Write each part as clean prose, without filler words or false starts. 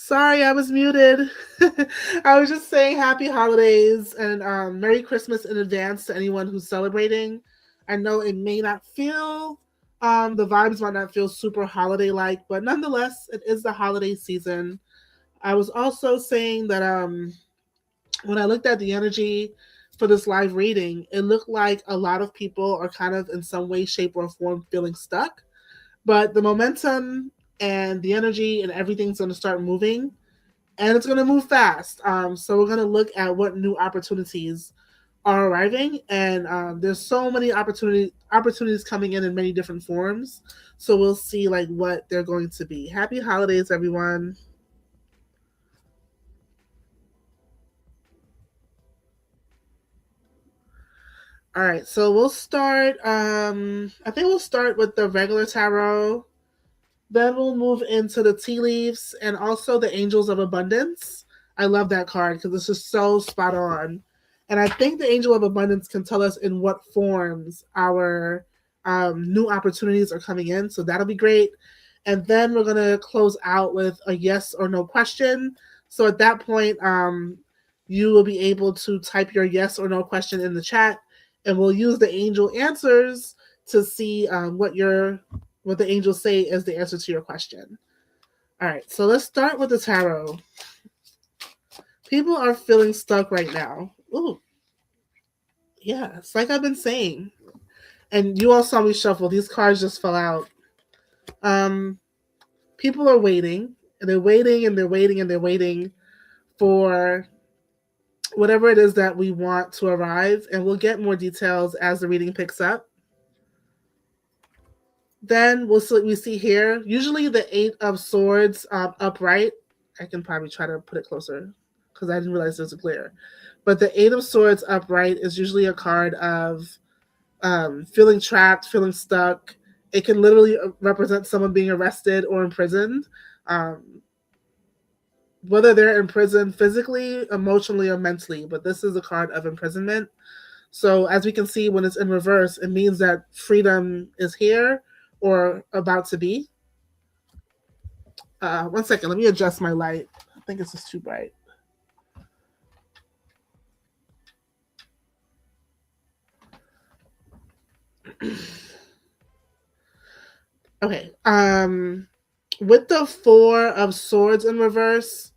Sorry, I was muted. I was just saying happy holidays and Merry Christmas in advance to anyone who's celebrating. I know it may not feel, the vibes might not feel super holiday like, but nonetheless, it is the holiday season. I was also saying that when I looked at the energy for this live reading, it looked like a lot of people are kind of in some way, shape, or form feeling stuck. But the momentum and the energy and everything's going to start moving, and it's going to move fast. So we're going to look at what new opportunities are arriving, and there's so many opportunities coming in many different forms. So we'll see like what they're going to be. Happy holidays, everyone. All right, so we'll start. I think we'll start with the regular tarot. Then we'll move into the tea leaves and also the angels of abundance. I love that card because it's just so spot on. And I think the angel of abundance can tell us in what forms our new opportunities are coming in. So that'll be great. And then we're going to close out with a yes or no question. So at that point, you will be able to type your yes or no question in the chat, and we'll use the angel answers to see what the angels say is the answer to your question. All right, so let's start with the tarot. People are feeling stuck right now. Ooh, yeah, it's like I've been saying. And you all saw me shuffle. These cards just fell out. Um, People are waiting, and they're waiting, and they're waiting, and they're waiting for whatever it is that we want to arrive. And we'll get more details as the reading picks up. Then we see here, usually the Eight of Swords upright. I can probably try to put it closer because I didn't realize there's a glare. But the Eight of Swords upright is usually a card of feeling trapped, feeling stuck. It can literally represent someone being arrested or imprisoned. Whether they're imprisoned physically, emotionally, or mentally, but this is a card of imprisonment. So as we can see, when it's in reverse, it means that freedom is here or about to be. 1 second, let me adjust my light. I think it's just too bright. Okay. With the Four of Swords in reverse,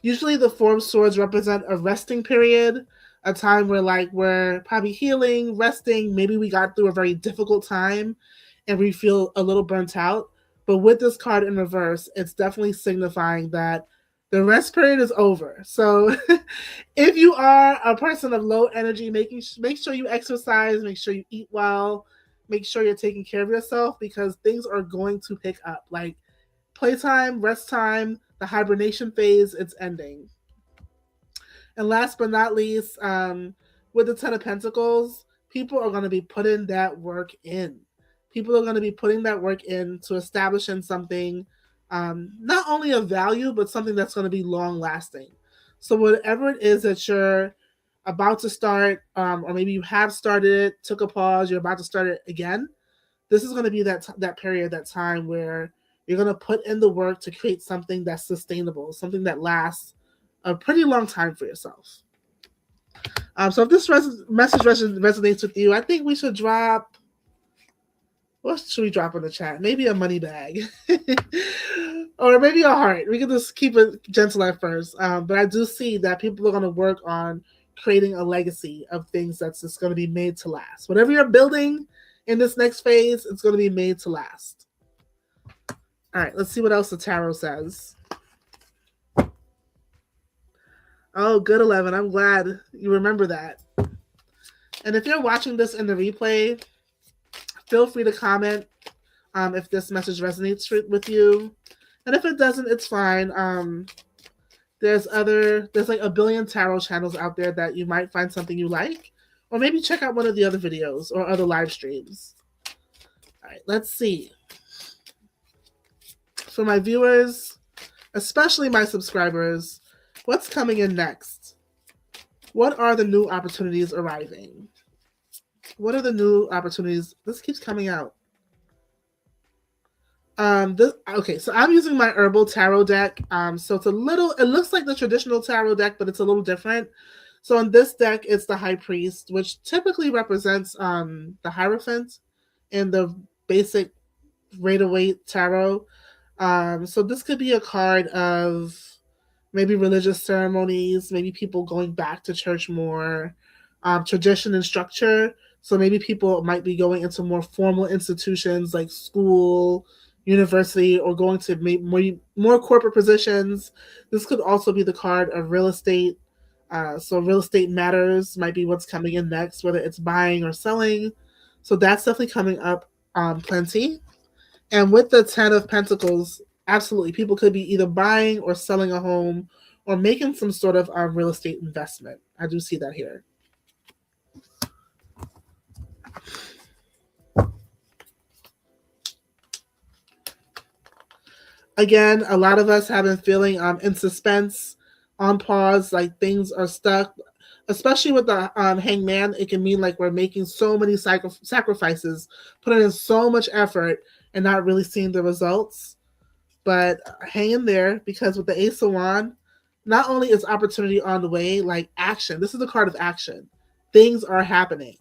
usually the Four of Swords represent a resting period, a time where like we're probably healing, resting. Maybe we got through a very difficult time and we feel a little burnt out. But with this card in reverse, it's definitely signifying that the rest period is over. So if you are a person of low energy, make sure you exercise, make sure you eat well, make sure you're taking care of yourself because things are going to pick up. Like playtime, rest time, the hibernation phase, it's ending. And last but not least, with the Ten of Pentacles, people are going to be putting that work in. People are going to be putting that work in to establishing something not only of value, but something that's going to be long lasting. So, whatever it is that you're about to start, or maybe you have started it, took a pause, you're about to start it again, this is going to be that period, that time where you're going to put in the work to create something that's sustainable, something that lasts a pretty long time for yourself. So if this message resonates with you, I think we should drop. What should we drop in the chat? Maybe a money bag, or maybe a heart. We can just keep it gentle at first. But I do see that people are going to work on creating a legacy of things that's just going to be made to last. Whatever you're building in this next phase, it's going to be made to last. All right, let's see what else the tarot says. Oh, good 11. I'm glad you remember that. And if you're watching this in the replay, feel free to comment if this message resonates with you. And if it doesn't, it's fine. There's like a billion tarot channels out there that you might find something you like. Or maybe check out one of the other videos or other live streams. All right, let's see. For my viewers, especially my subscribers, what's coming in next? What are the new opportunities arriving? What are the new opportunities? This keeps coming out. Okay, so I'm using my herbal tarot deck. So it looks like the traditional tarot deck, but it's a little different. So in this deck, it's the High Priest, which typically represents the Hierophant in the basic Rider Waite tarot. So this could be a card of maybe religious ceremonies, maybe people going back to church more, tradition and structure. So maybe people might be going into more formal institutions like school, university, or going to more corporate positions. This could also be the card of real estate. So real estate matters might be what's coming in next, whether it's buying or selling. So that's definitely coming up plenty. And with the Ten of Pentacles, absolutely, people could be either buying or selling a home or making some sort of real estate investment. I do see that here. Again, a lot of us have been feeling in suspense, on pause, like things are stuck. Especially with the hangman, it can mean like we're making so many sacrifices, putting in so much effort, and not really seeing the results. But hang in there because with the Ace of Wands, not only is opportunity on the way, like action. This is a card of action. Things are happening.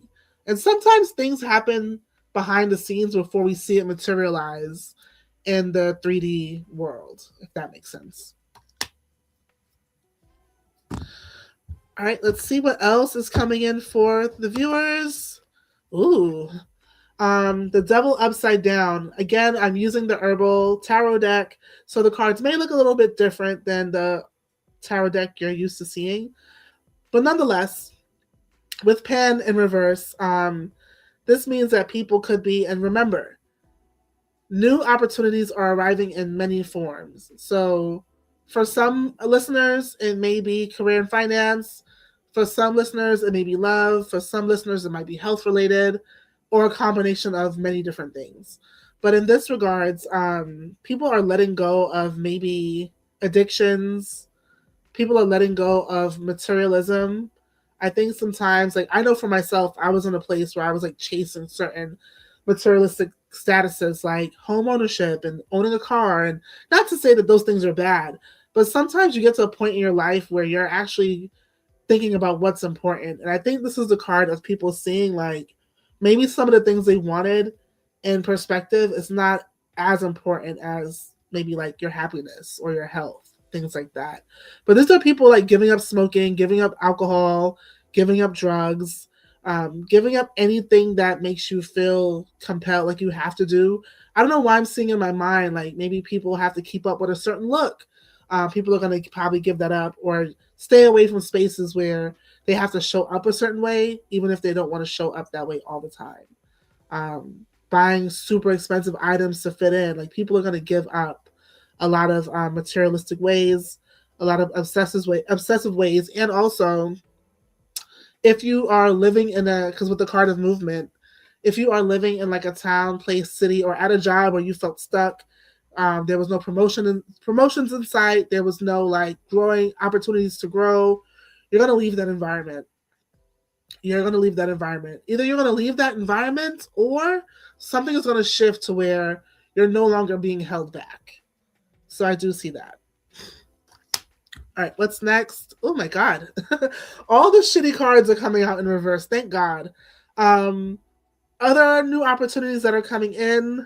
And sometimes things happen behind the scenes before we see it materialize in the 3D world, if that makes sense. All right, let's see what else is coming in for the viewers. Ooh, the Devil Upside Down. Again, I'm using the herbal tarot deck, so the cards may look a little bit different than the tarot deck you're used to seeing, but nonetheless, with Pan in reverse, this means that people could be, and remember, new opportunities are arriving in many forms. So, for some listeners, it may be career and finance. For some listeners, it may be love. For some listeners, it might be health related, or a combination of many different things. But in this regards, people are letting go of maybe addictions. People are letting go of materialism. I think sometimes, like I know for myself, I was in a place where I was like chasing certain materialistic statuses like home ownership and owning a car. And not to say that those things are bad, but sometimes you get to a point in your life where you're actually thinking about what's important. And I think this is the card of people seeing like maybe some of the things they wanted in perspective is not as important as maybe like your happiness or your health, things like that. But these are people like giving up smoking, giving up alcohol, giving up drugs, giving up anything that makes you feel compelled, like you have to do. I don't know why I'm seeing in my mind like maybe people have to keep up with a certain look. People are going to probably give that up or stay away from spaces where they have to show up a certain way, even if they don't want to show up that way all the time. Buying super expensive items to fit in, like people are going to give up a lot of materialistic ways, a lot of obsessive ways, and also if you are living in a, because with the card of movement, if you are living in like a town, place, city, or at a job where you felt stuck, there was no promotions in sight, there was no like growing opportunities to grow, you're gonna leave that environment. You're gonna leave that environment. Either you're gonna leave that environment, or something is gonna shift to where you're no longer being held back. So I do see that. All right, what's next? Oh my god. All the shitty cards are coming out in reverse. Thank God. Um, other new opportunities that are coming in.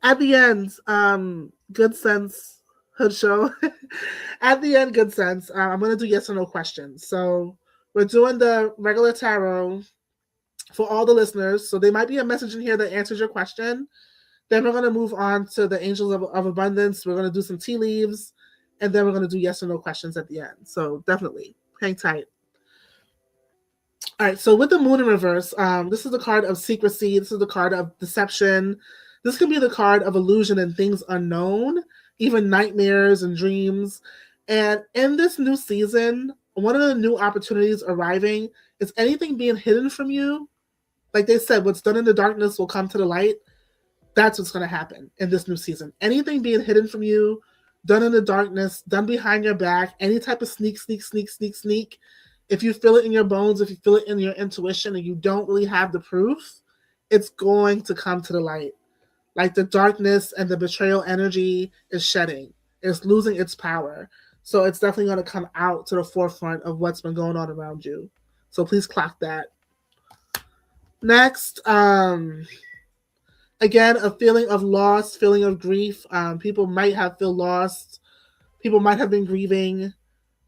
At the end, good sense, hood show. At the end, good sense. I'm gonna do yes or no questions. So we're doing the regular tarot for all the listeners. So there might be a message in here that answers your question. Then we're gonna move on to the Angels of Abundance. We're gonna do some tea leaves, and then we're gonna do yes or no questions at the end. So definitely hang tight. All right, so with the moon in reverse, this is the card of secrecy. This is the card of deception. This can be the card of illusion and things unknown, even nightmares and dreams. And in this new season, one of the new opportunities arriving is anything being hidden from you. Like they said, what's done in the darkness will come to the light. That's what's going to happen in this new season. Anything being hidden from you, done in the darkness, done behind your back, any type of sneak. If you feel it in your bones, if you feel it in your intuition and you don't really have the proof, it's going to come to the light. Like the darkness and the betrayal energy is shedding. It's losing its power. So it's definitely going to come out to the forefront of what's been going on around you. So please clock that. Next, again, a feeling of loss, feeling of grief. People might have feel lost. People might have been grieving.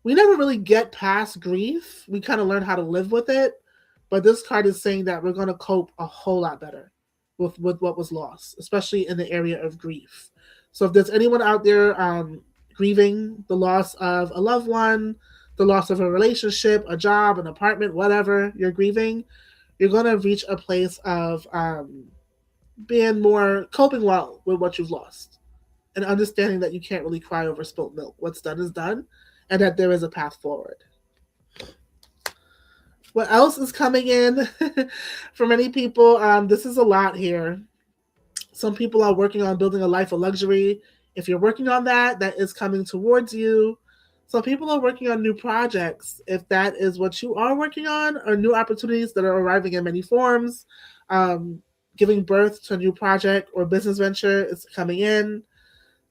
We never really get past grief. We kind of learn how to live with it. But this card is saying that we're going to cope a whole lot better with what was lost, especially in the area of grief. So if there's anyone out there grieving the loss of a loved one, the loss of a relationship, a job, an apartment, whatever you're grieving, you're going to reach a place of being more coping well with what you've lost and understanding that you can't really cry over spilt milk. What's done is done, and that there is a path forward. What else is coming in for many people? This is a lot here. Some people are working on building a life of luxury. If you're working on that, that is coming towards you. Some people are working on new projects. If that is what you are working on, or new opportunities that are arriving in many forms, giving birth to a new project or business venture is coming in.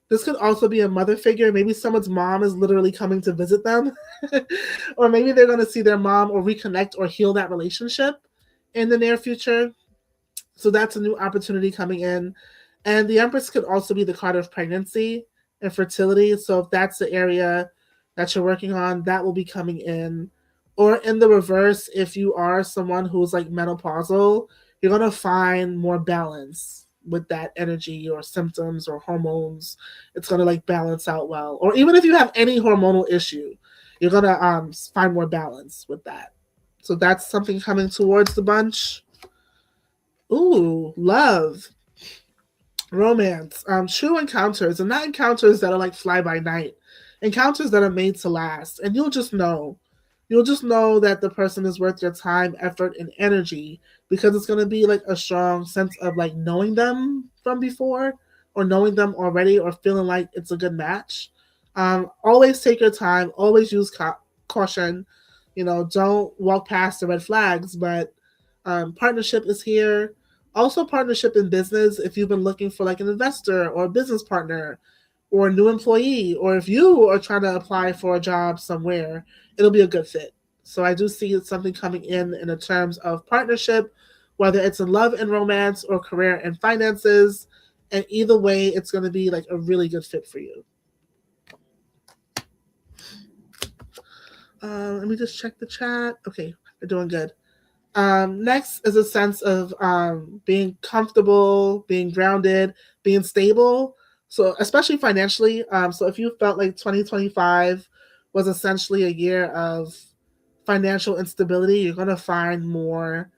This could also be a mother figure. Maybe someone's mom is literally coming to visit them. Or maybe they're going to see their mom or reconnect or heal that relationship in the near future. So that's a new opportunity coming in. And the Empress could also be the card of pregnancy and fertility. So if that's the area that you're working on, that will be coming in. Or in the reverse, if you are someone who's like menopausal, you're going to find more balance with that energy or symptoms or hormones. It's going to like balance out well. Or even if you have any hormonal issue, you're going to find more balance with that. So that's something coming towards the bunch. Ooh, love, romance, true encounters, and not encounters that are like fly by night, encounters that are made to last. And you'll just know. You'll just know that the person is worth your time, effort, and energy, because it's going to be like a strong sense of like knowing them from before, or knowing them already, or feeling like it's a good match. Always take your time. Always use caution. Don't walk past the red flags. But partnership is here. Also, partnership in business. If you've been looking for like an investor or a business partner, or a new employee, or if you are trying to apply for a job somewhere, it'll be a good fit. So I do see something coming in the terms of partnership, whether it's in love and romance or career and finances. And either way, it's going to be like a really good fit for you. Let me just check the chat. Okay, we're doing good. Next is a sense of being comfortable, being grounded, being stable. So especially financially. So if you felt like 2025 was essentially a year of financial instability, you're going to find more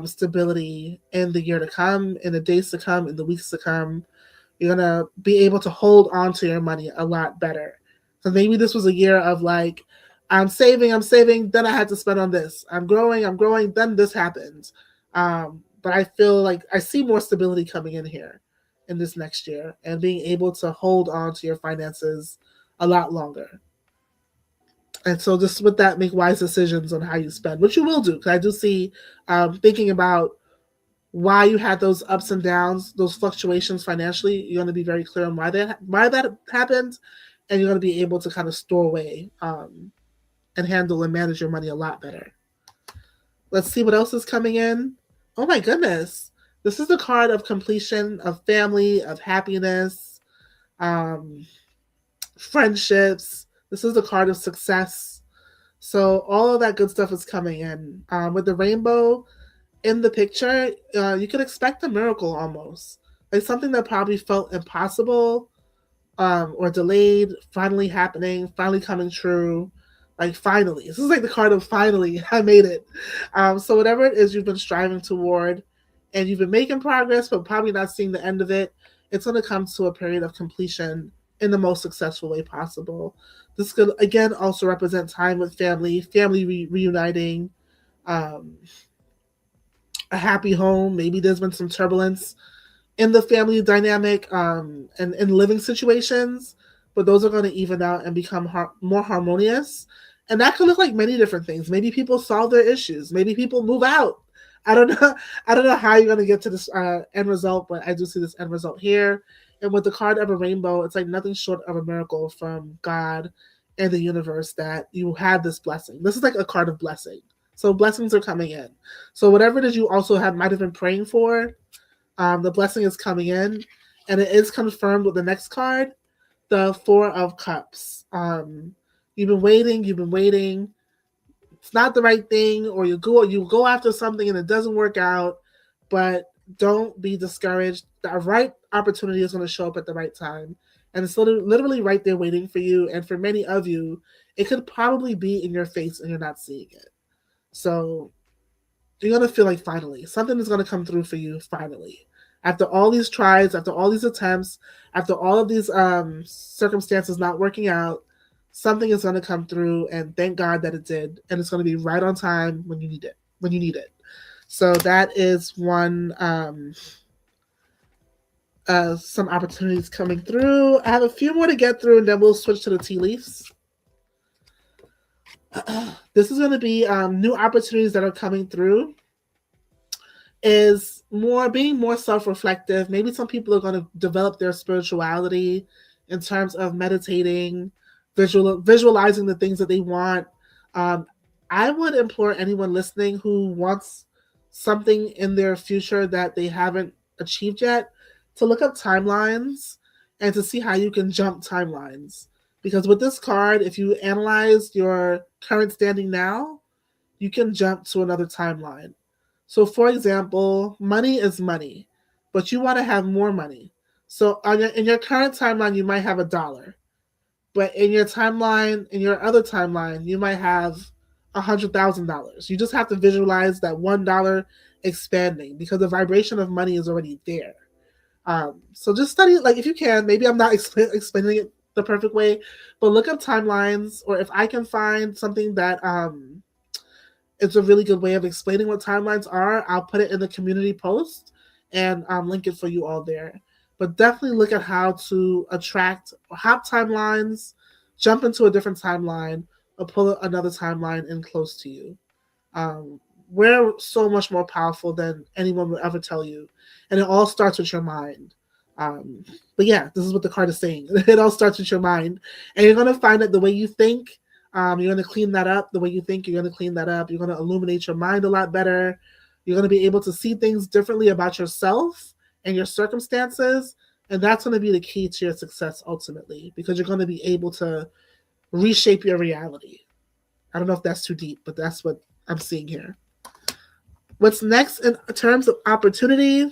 stability in the year to come, in the days to come, in the weeks to come. You're going to be able to hold on to your money a lot better. So maybe this was a year of like, I'm saving, then I had to spend on this. I'm growing, then this happens. But I feel like I see more stability coming in here in this next year, and being able to hold on to your finances a lot longer. And so just with that, make wise decisions on how you spend, which you will do. Because I do see thinking about why you had those ups and downs, those fluctuations financially. You're going to be very clear on why that happened, and you're going to be able to kind of store away and handle and manage your money a lot better. Let's see what else is coming in. Oh my goodness. This is the card of completion, of family, of happiness, friendships. This is the card of success. So all of that good stuff is coming in. With the rainbow in the picture, you could expect a miracle almost. Like something that probably felt impossible or delayed, finally happening, finally coming true. Like finally. This is like the card of finally, I made it. So whatever it is you've been striving toward, and you've been making progress, but probably not seeing the end of it, it's going to come to a period of completion in the most successful way possible. This could, again, also represent time with family reuniting, a happy home. Maybe there's been some turbulence in the family dynamic and in living situations, but those are going to even out and become more harmonious. And that could look like many different things. Maybe people solve their issues. Maybe people move out I don't know. I don't know how you're gonna get to this end result, but I do see this end result here. And with the card of a rainbow, it's like nothing short of a miracle from God and the universe that you had this blessing. This is like a card of blessing. So blessings are coming in. So whatever it is you also have might have been praying for, the blessing is coming in, and it is confirmed with the next card, the Four of Cups. You've been waiting. You've been waiting. It's not the right thing, or you go after something and it doesn't work out, but don't be discouraged. The right opportunity is going to show up at the right time, and it's literally right there waiting for you. And for many of you, it could probably be in your face and you're not seeing it. So you're going to feel like finally something is going to come through for you finally, after all these tries, after all these attempts, after all of these circumstances not working out. Something is going to come through, and thank God that it did, and it's going to be right on time when you need it. So that is one. Some opportunities coming through. I have a few more to get through, and then we'll switch to the tea leaves. This is going to be new opportunities that are coming through. Is being more self-reflective. Maybe some people are going to develop their spirituality in terms of meditating, visualizing the things that they want. I would implore anyone listening who wants something in their future that they haven't achieved yet to look up timelines and to see how you can jump timelines. Because with this card, if you analyze your current standing now, you can jump to another timeline. So, for example, money is money, but you want to have more money. So, in your current timeline, you might have $1, but in your timeline, in your other timeline, you might have $100,000. You just have to visualize that $1 expanding because the vibration of money is already there. So just study it, like if you can. Maybe I'm not explaining it the perfect way, but look up timelines, or if I can find something that it's a really good way of explaining what timelines are, I'll put it in the community post and link it for you all there. But definitely look at how to attract or hop timelines, jump into a different timeline, or pull another timeline in close to you. We're so much more powerful than anyone will ever tell you. And it all starts with your mind. But yeah, this is what the card is saying. It all starts with your mind. And you're going to find that the way you think, you're going to clean that up. The way you think, you're going to clean that up. You're going to illuminate your mind a lot better. You're going to be able to see things differently about yourself and your circumstances. And that's going to be the key to your success ultimately, because you're going to be able to reshape your reality. I don't know if that's too deep, but that's what I'm seeing here. What's next in terms of opportunity?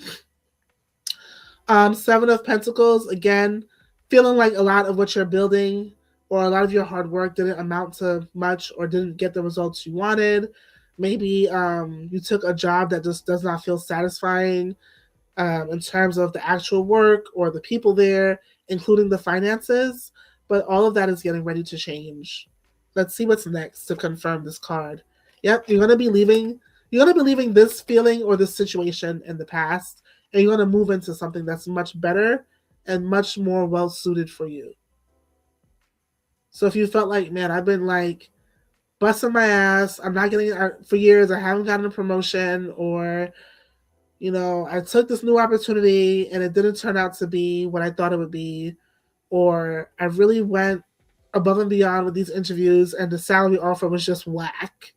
Seven of Pentacles, again, feeling like a lot of what you're building or a lot of your hard work didn't amount to much or didn't get the results you wanted. Maybe you took a job that just does not feel satisfying in terms of the actual work or the people there, including the finances. But all of that is getting ready to change. Let's see what's next to confirm this card. Yep, you're gonna be leaving this feeling or this situation in the past, and you're gonna move into something that's much better and much more well suited for you. So if you felt like, man, I've been like busting my ass, I'm not getting for years, I haven't gotten a promotion, or I took this new opportunity and it didn't turn out to be what I thought it would be, or I really went above and beyond with these interviews and the salary offer was just whack.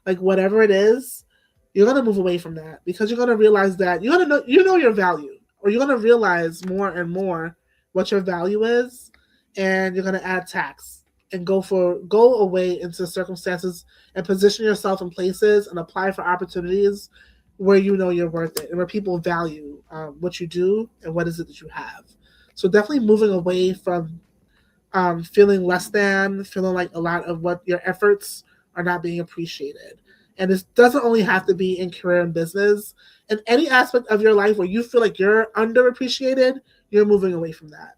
Like whatever it is, you're gonna move away from that because you're gonna realize that you're gonna know your value, or you're gonna realize more and more what your value is, and you're gonna add tax and go away into circumstances and position yourself in places and apply for opportunities where you know you're worth it and where people value what you do and what is it that you have. So definitely moving away from feeling less than, feeling like a lot of what your efforts are not being appreciated. And this doesn't only have to be in career and business. In any aspect of your life where you feel like you're underappreciated, you're moving away from that.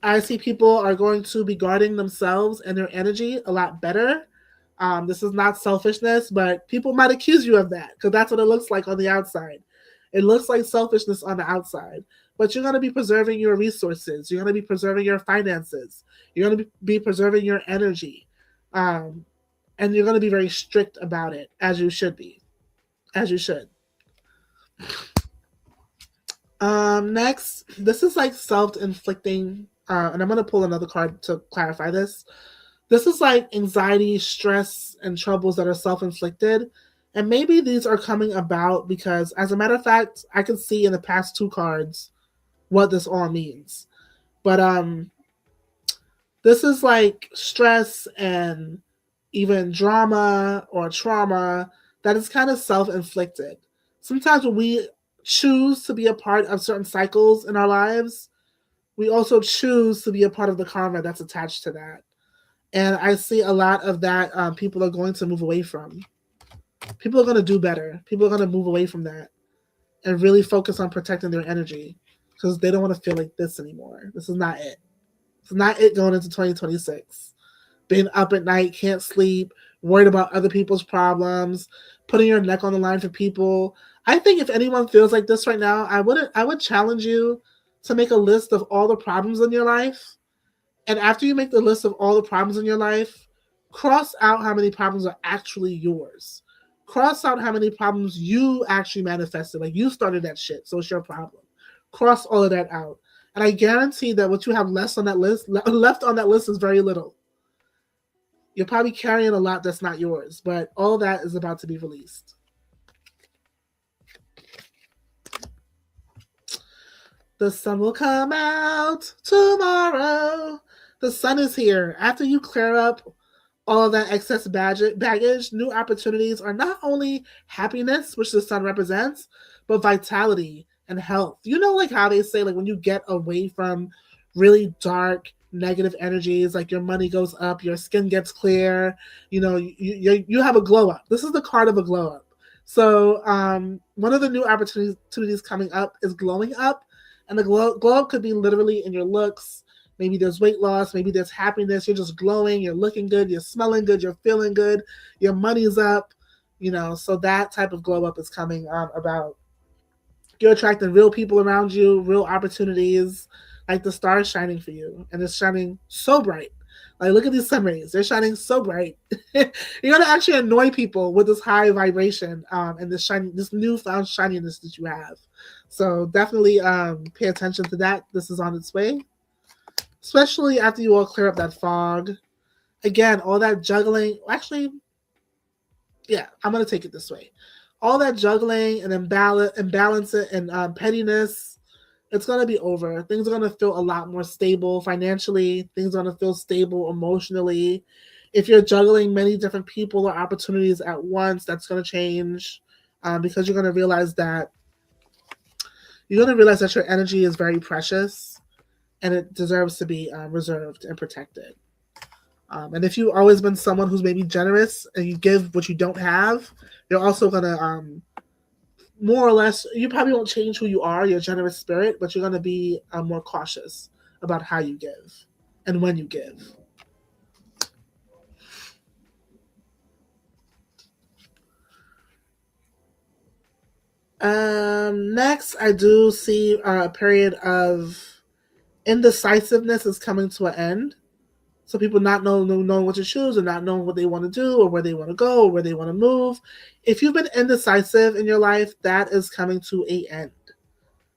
I see people are going to be guarding themselves and their energy a lot better. This is not selfishness, but people might accuse you of that because that's what it looks like on the outside. It looks like selfishness on the outside, but you're going to be preserving your resources. You're going to be preserving your finances. You're going to be preserving your energy. and you're going to be very strict about it, as you should be, as you should. Next, this is like self-inflicting, and I'm going to pull another card to clarify this. This is like anxiety, stress, and troubles that are self-inflicted. And maybe these are coming about because, as a matter of fact, I can see in the past two cards what this all means. But this is like stress and even drama or trauma that is kind of self-inflicted. Sometimes when we choose to be a part of certain cycles in our lives, we also choose to be a part of the karma that's attached to that. And I see a lot of that people are going to move away from. People are going to do better. People are going to move away from that and really focus on protecting their energy because they don't want to feel like this anymore. This is not it. It's not it going into 2026. Being up at night, can't sleep, worried about other people's problems, putting your neck on the line for people. I think if anyone feels like this right now, I would challenge you to make a list of all the problems in your life. And after you make the list of all the problems in your life, cross out how many problems are actually yours. Cross out how many problems you actually manifested. Like you started that shit, so it's your problem. Cross all of that out. And I guarantee that what you have left on that list is very little. You're probably carrying a lot that's not yours, but all of that is about to be released. The sun will come out tomorrow. The sun is here. After you clear up all of that excess baggage, new opportunities are not only happiness, which the sun represents, but vitality and health. You know, like how they say, like when you get away from really dark, negative energies, like your money goes up, your skin gets clear, you know, you have a glow up. This is the card of a glow up. So one of the new opportunities coming up is glowing up. And the glow up could be literally in your looks. Maybe there's weight loss. Maybe there's happiness. You're just glowing. You're looking good. You're smelling good. You're feeling good. Your money's up. You know, so that type of glow up is coming about. You're attracting real people around you, real opportunities. Like the star is shining for you. And it's shining so bright. Like, look at these sun rays. They're shining so bright. You're going to actually annoy people with this high vibration and this newfound shininess that you have. So definitely pay attention to that. This is on its way. Especially after you all clear up that fog. Again, all that juggling. Actually, yeah, I'm going to take it this way. All that juggling and imbalance and pettiness, it's going to be over. Things are going to feel a lot more stable financially. Things are going to feel stable emotionally. If you're juggling many different people or opportunities at once, that's going to change because you're going to realize that your energy is very precious and it deserves to be reserved and protected. And if you've always been someone who's maybe generous and you give what you don't have, you're also going to more or less, you probably won't change who you are, your generous spirit, but you're going to be more cautious about how you give and when you give. Next, I do see a period of indecisiveness is coming to an end. So people not knowing what to choose and not knowing what they want to do or where they want to go or where they want to move. If you've been indecisive in your life, that is coming to an end.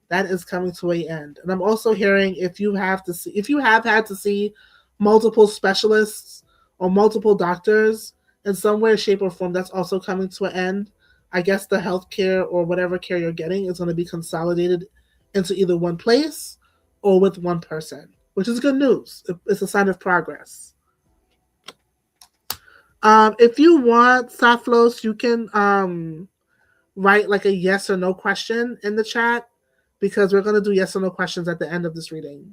That is coming to an end. And I'm also hearing if you have had to see multiple specialists or multiple doctors in some way, shape, or form, that's also coming to an end. I guess the healthcare or whatever care you're getting is going to be consolidated into either one place or with one person, which is good news. It's a sign of progress. If you want, Saflos, you can write like a yes or no question in the chat because we're going to do yes or no questions at the end of this reading.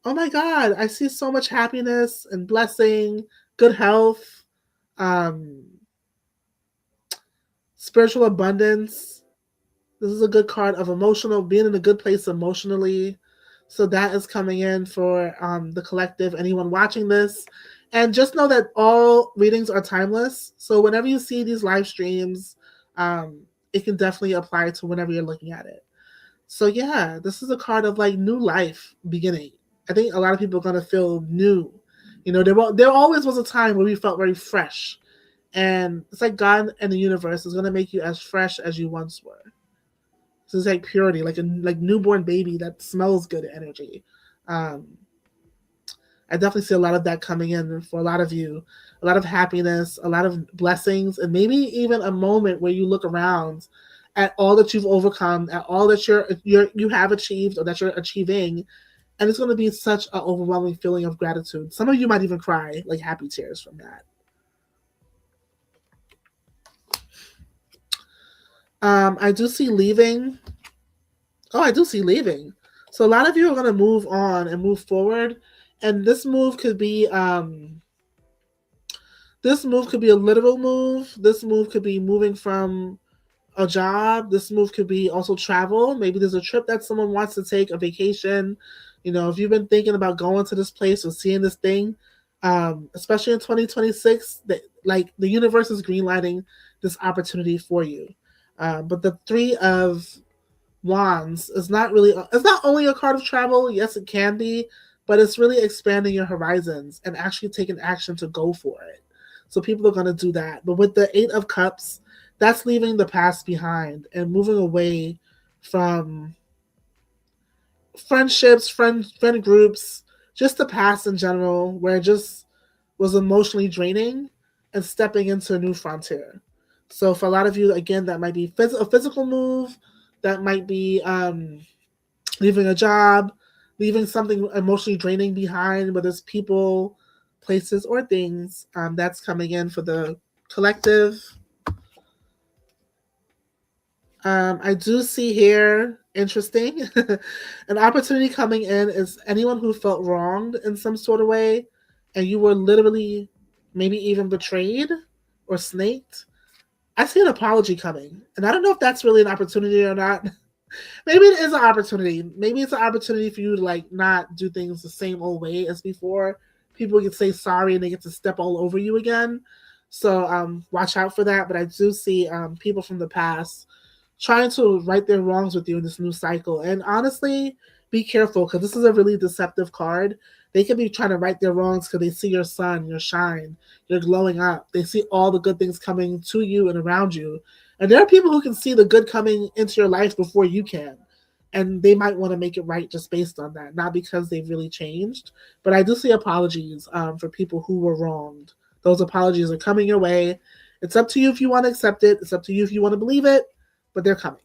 Oh my God, I see so much happiness and blessing, good health, spiritual abundance. This is a good card of being in a good place emotionally. So that is coming in for the collective, anyone watching this. And just know that all readings are timeless. So whenever you see these live streams, it can definitely apply to whenever you're looking at it. So yeah, this is a card of like new life beginning. I think a lot of people are going to feel new. There always was a time where we felt very fresh, and it's like God and the universe is gonna make you as fresh as you once were. So it's like purity, like a like newborn baby that smells good energy. Um, I definitely see a lot of that coming in for a lot of you, a lot of happiness, a lot of blessings, and maybe even a moment where you look around at all that you've overcome, at all that you have achieved or that you're achieving, and it's going to be such an overwhelming feeling of gratitude. Some of you might even cry like happy tears from that. I do see leaving. Oh, I do see leaving. So a lot of you are going to move on and move forward, and this move could be a literal move. This move could be moving from a job. This move could be also travel. Maybe there's a trip that someone wants to take, a vacation. If you've been thinking about going to this place or seeing this thing, especially in 2026, like the universe is greenlighting this opportunity for you. But the Three of Wands is not really, it's not only a card of travel. Yes, it can be, but it's really expanding your horizons and actually taking action to go for it. So people are going to do that. But with the Eight of Cups, that's leaving the past behind and moving away from friendships, friend groups, just the past in general, where it just was emotionally draining, and stepping into a new frontier. So for a lot of you, again, that might be a physical move, that might be leaving a job, leaving something emotionally draining behind, whether it's people, places, or things. That's coming in for the collective. I do see here, interesting, an opportunity coming in is anyone who felt wronged in some sort of way, and you were literally maybe even betrayed or snaked. I see an apology coming, and I don't know if that's really an opportunity or not. Maybe it is an opportunity. Maybe it's an opportunity for you to like not do things the same old way as before. People get to say sorry and they get to step all over you again. So watch out for that. But I do see people from the past trying to right their wrongs with you in this new cycle. And honestly, be careful because this is a really deceptive card. They could be trying to right their wrongs because they see your sun, your shine, you're glowing up. They see all the good things coming to you and around you. And there are people who can see the good coming into your life before you can. And they might want to make it right just based on that, not because they've really changed. But I do see apologies for people who were wronged. Those apologies are coming your way. It's up to you if you want to accept it. It's up to you if you want to believe it, but they're coming.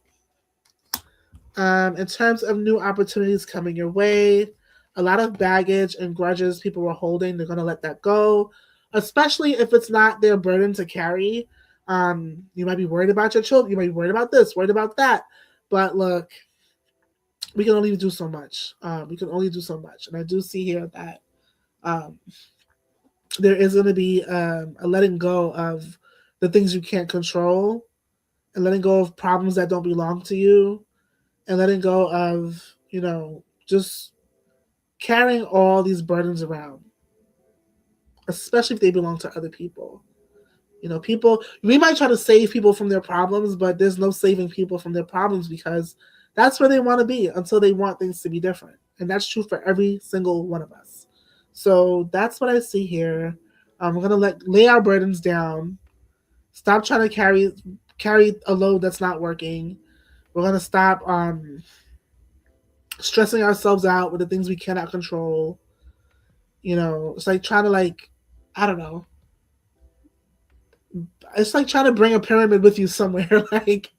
In terms of new opportunities coming your way, a lot of baggage and grudges people were holding, they're going to let that go, especially if it's not their burden to carry. You might be worried about your children. You might be worried about this, worried about that. But look, we can only do so much. We can only do so much. And I do see here that um, there is going to be a letting go of the things you can't control, and letting go of problems that don't belong to you, and letting go of, just carrying all these burdens around, especially if they belong to other people. People, we might try to save people from their problems, but there's no saving people from their problems because that's where they want to be until they want things to be different. And that's true for every single one of us. So that's what I see here. We're going to lay our burdens down, stop trying to carry a load that's not working. We're going to stop stressing ourselves out with the things we cannot control. It's like trying to I don't know. It's like trying to bring a pyramid with you somewhere. Like,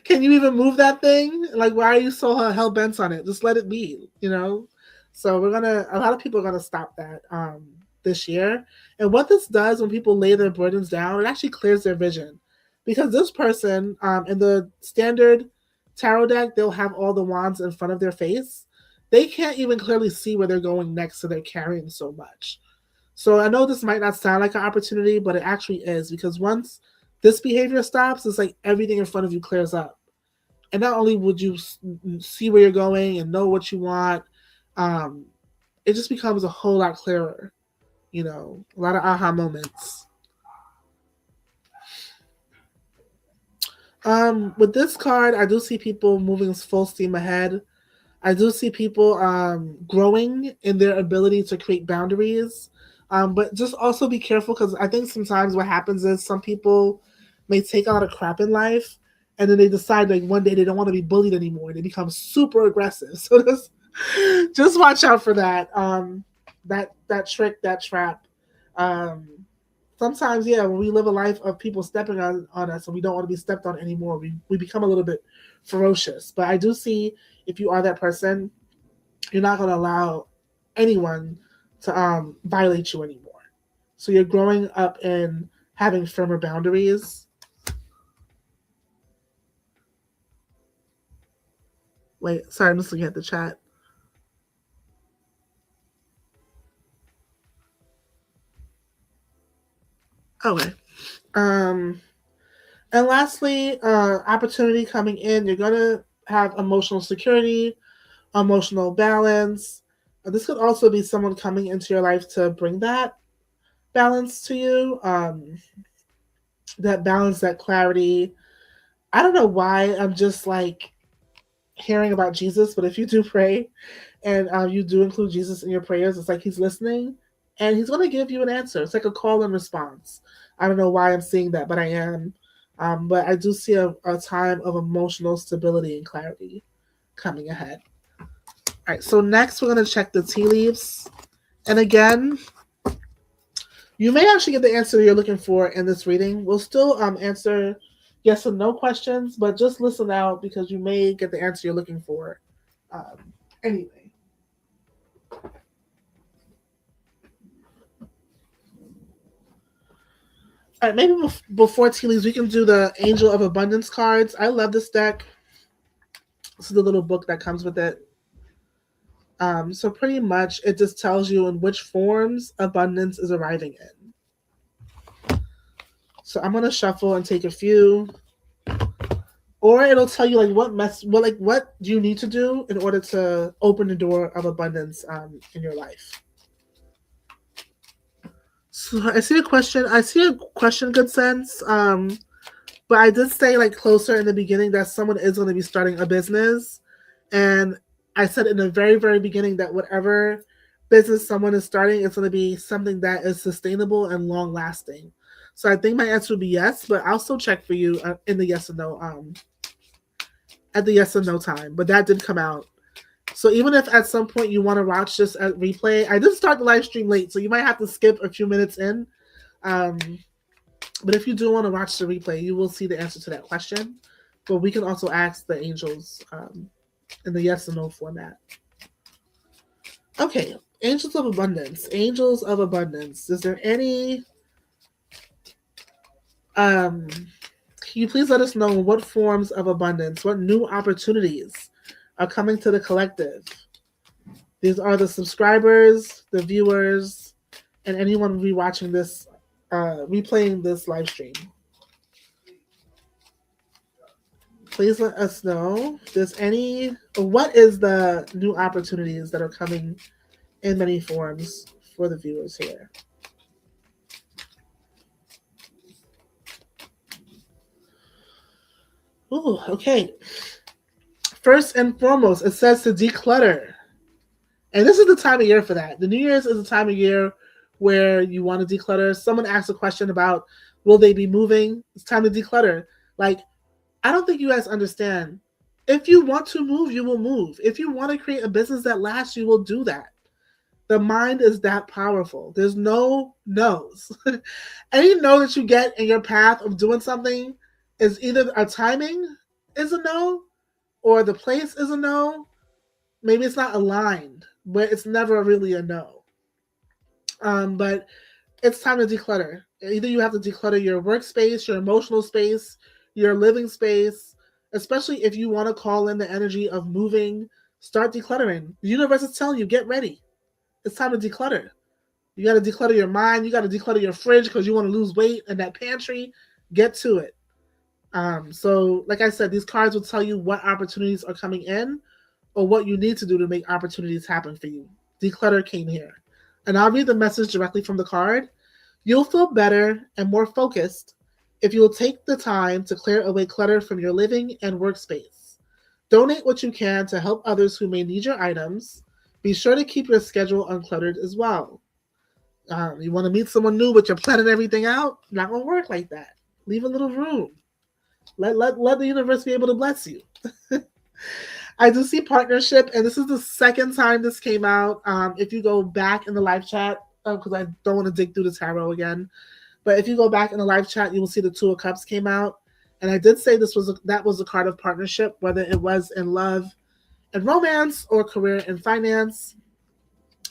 can you even move that thing? Like, why are you so hell bent on it? Just let it be. So a lot of people are gonna stop that this year. And what this does when people lay their burdens down, it actually clears their vision. Because this person, in the standard tarot deck, they'll have all the wands in front of their face. They can't even clearly see where they're going next, so they're carrying so much. So I know this might not sound like an opportunity, but it actually is, because once this behavior stops, it's like everything in front of you clears up. And not only would you see where you're going and know what you want, um, it just becomes a whole lot clearer. A lot of aha moments. With this card, I do see people moving full steam ahead. I do see people growing in their ability to create boundaries. But just also be careful, because I think sometimes what happens is some people may take a lot of crap in life, and then they decide like one day they don't want to be bullied anymore. They become super aggressive. So just watch out for that. That trick, that trap. Um, Sometimes, yeah, when we live a life of people stepping on us and we don't want to be stepped on anymore, we become a little bit ferocious. But I do see, if you are that person, you're not going to allow anyone to violate you anymore. So you're growing up and having firmer boundaries. Wait, sorry, I'm just looking at the chat. Okay. Um, and lastly, opportunity coming in. You're gonna have emotional security, emotional balance. This could also be someone coming into your life to bring that balance to you. That balance, that clarity. I don't know why I'm just like hearing about Jesus, but if you do pray and you do include Jesus in your prayers, it's like he's listening and he's going to give you an answer. It's like a call and response. I don't know why I'm seeing that, but I am. But I do see a time of emotional stability and clarity coming ahead. All right, so next we're going to check the tea leaves. And again, you may actually get the answer you're looking for in this reading. We'll still answer yes and no questions, but just listen out because you may get the answer you're looking for. Anyway. All right, maybe before tea leaves, we can do the Angel of Abundance cards. I love this deck. This is the little book that comes with it. So pretty much it just tells you in which forms abundance is arriving in. So I'm gonna shuffle and take a few, or it'll tell you like what do you need to do in order to open the door of abundance in your life. So I see a question. Good sense. But I did say like closer in the beginning that someone is going to be starting a business, and I said in the very very beginning that whatever business someone is starting, it's going to be something that is sustainable and long lasting. So I think my answer would be yes, but I'll still check for you in the yes or no at the yes or no time. But that did come out. So even if at some point you want to watch this at replay, I did start the live stream late, so you might have to skip a few minutes in. But if you do want to watch the replay, you will see the answer to that question. But we can also ask the angels in the yes or no format. Okay, angels of abundance. Angels of abundance. Is there any? Can you please let us know what forms of abundance, what new opportunities are coming to the collective? These are the subscribers, the viewers, and anyone rewatching this, replaying this live stream. Please let us know if there's what is the new opportunities that are coming in many forms for the viewers here. Ooh, okay. First and foremost, it says to declutter. And this is the time of year for that. The New Year's is the time of year where you want to declutter. Someone asked a question about will they be moving? It's time to declutter. Like, I don't think you guys understand. If you want to move, you will move. If you want to create a business that lasts, you will do that. The mind is that powerful. There's no no's. Any no that you get in your path of doing something is either a timing is a no or the place is a no. Maybe it's not aligned, but it's never really a no. But it's time to declutter. Either you have to declutter your workspace, your emotional space, your living space, especially if you want to call in the energy of moving, start decluttering. The universe is telling you, get ready. It's time to declutter. You got to declutter your mind. You got to declutter your fridge because you want to lose weight in that pantry. Get to it. So, like I said, these cards will tell you what opportunities are coming in or what you need to do to make opportunities happen for you. Declutter came here. And I'll read the message directly from the card. You'll feel better and more focused if you'll take the time to clear away clutter from your living and workspace. Donate what you can to help others who may need your items. Be sure to keep your schedule uncluttered as well. You want to meet someone new, but you're planning everything out? Not gonna work like that. Leave a little room. Let the universe be able to bless you. I do see partnership, and this is the second time this came out. If you go back in the live chat, because I don't want to dig through the tarot again, but if you go back in the live chat, you will see the Two of Cups came out, and I did say that was a card of partnership, whether it was in love and romance or career and finance.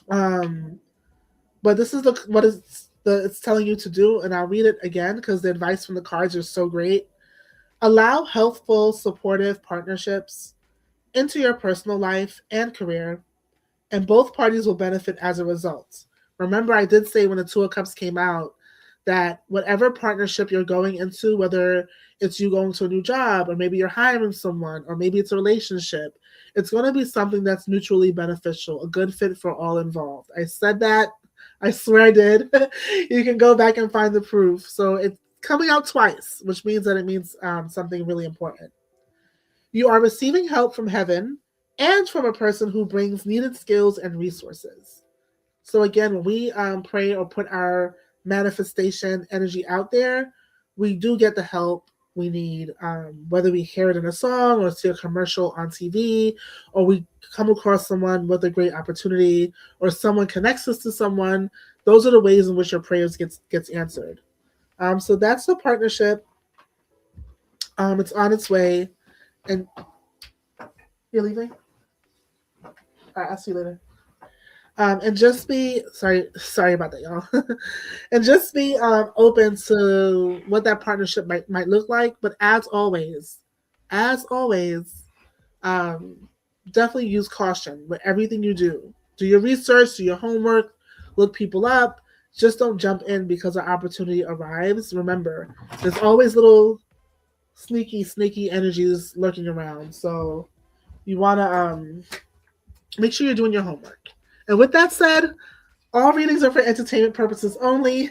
But this is it's telling you to do, and I'll read it again because the advice from the cards are so great. Allow healthful, supportive partnerships into your personal life and career, and both parties will benefit as a result. Remember, I did say when the Two of Cups came out that whatever partnership you're going into, whether it's you going to a new job, or maybe you're hiring someone, or maybe it's a relationship, it's going to be something that's mutually beneficial, a good fit for all involved. I said that. I swear I did. You can go back and find the proof. So it's coming out twice, which means that it means something really important. You are receiving help from heaven and from a person who brings needed skills and resources. So again, when we pray or put our manifestation energy out there, we do get the help we need, whether we hear it in a song or see a commercial on TV, or we come across someone with a great opportunity, or someone connects us to someone. Those are the ways in which your prayers gets answered. So that's the partnership. It's on its way. And you're leaving? All right, I'll see you later. And just be sorry about that, y'all. And just be open to what that partnership might look like. But as always, um, definitely use caution with everything you do. Do your research, do your homework, look people up. Just don't jump in because an opportunity arrives. Remember, there's always little sneaky energies lurking around. So you want to make sure you're doing your homework. And with that said, all readings are for entertainment purposes only.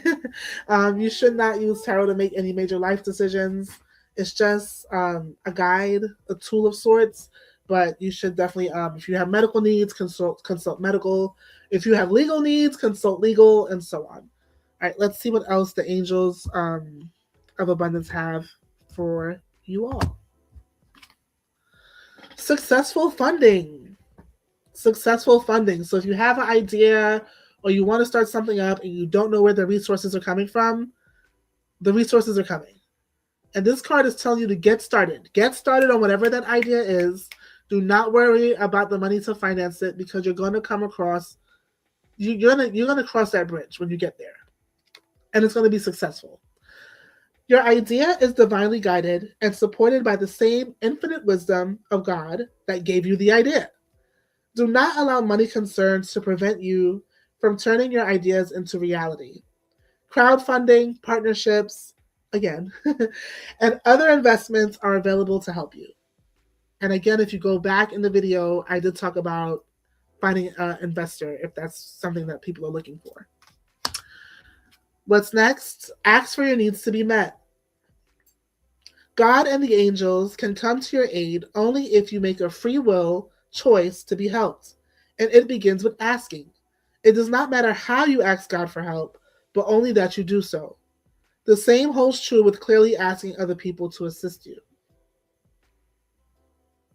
You should not use tarot to make any major life decisions. It's just a guide, a tool of sorts. But you should definitely, if you have medical needs, consult medical. If you have legal needs, consult legal, and so on. All right, let's see what else the angels of abundance have for you all. Successful funding. Successful funding. So if you have an idea or you want to start something up and you don't know where the resources are coming from, the resources are coming. And this card is telling you to get started. Get started on whatever that idea is. Do not worry about the money to finance it, because you're going to come across, you're going to cross that bridge when you get there. And it's going to be successful. Your idea is divinely guided and supported by the same infinite wisdom of God that gave you the idea. Do not allow money concerns to prevent you from turning your ideas into reality. Crowdfunding, partnerships, again, and other investments are available to help you. And again, if you go back in the video, I did talk about finding an investor if that's something that people are looking for. What's next? Ask for your needs to be met. God and the angels can come to your aid only if you make a free will choice to be helped. And it begins with asking. It does not matter how you ask God for help, but only that you do so. The same holds true with clearly asking other people to assist you.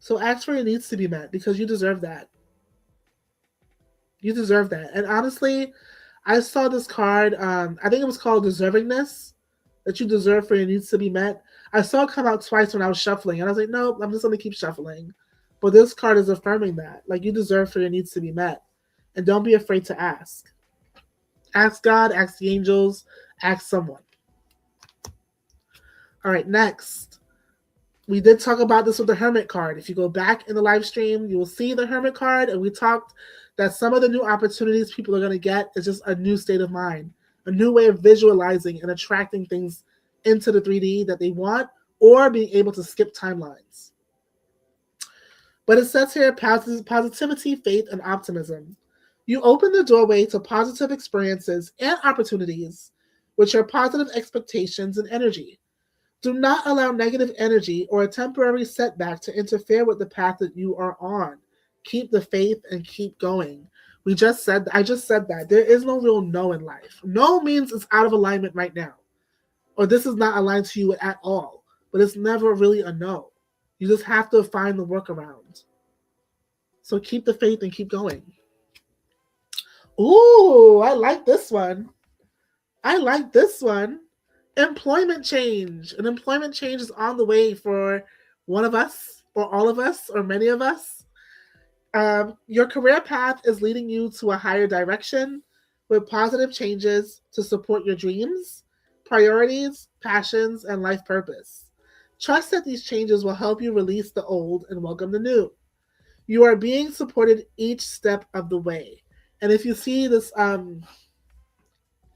So ask for your needs to be met, because you deserve that. You deserve that. And honestly, I saw this card, I think it was called Deservingness, that you deserve for your needs to be met. I saw it come out twice when I was shuffling, and I was like, nope, I'm just going to keep shuffling. But this card is affirming that. Like, you deserve for your needs to be met. And don't be afraid to ask. Ask God, ask the angels, ask someone. All right, next. We did talk about this with the Hermit card. If you go back in the live stream, you will see the Hermit card, and we talked that some of the new opportunities people are going to get is just a new state of mind, a new way of visualizing and attracting things into the 3D that they want, or being able to skip timelines. But it says here, positivity, faith, and optimism. You open the doorway to positive experiences and opportunities with your positive expectations and energy. Do not allow negative energy or a temporary setback to interfere with the path that you are on. Keep the faith and keep going. I just said that. There is no real no in life. No means it's out of alignment right now. Or this is not aligned to you at all. But it's never really a no. You just have to find the workaround. So keep the faith and keep going. Ooh, I like this one. I like this one. Employment change. An employment change is on the way for one of us, or all of us, or many of us. Your career path is leading you to a higher direction with positive changes to support your dreams, priorities, passions, and life purpose. Trust that these changes will help you release the old and welcome the new. You are being supported each step of the way. And if you see this, it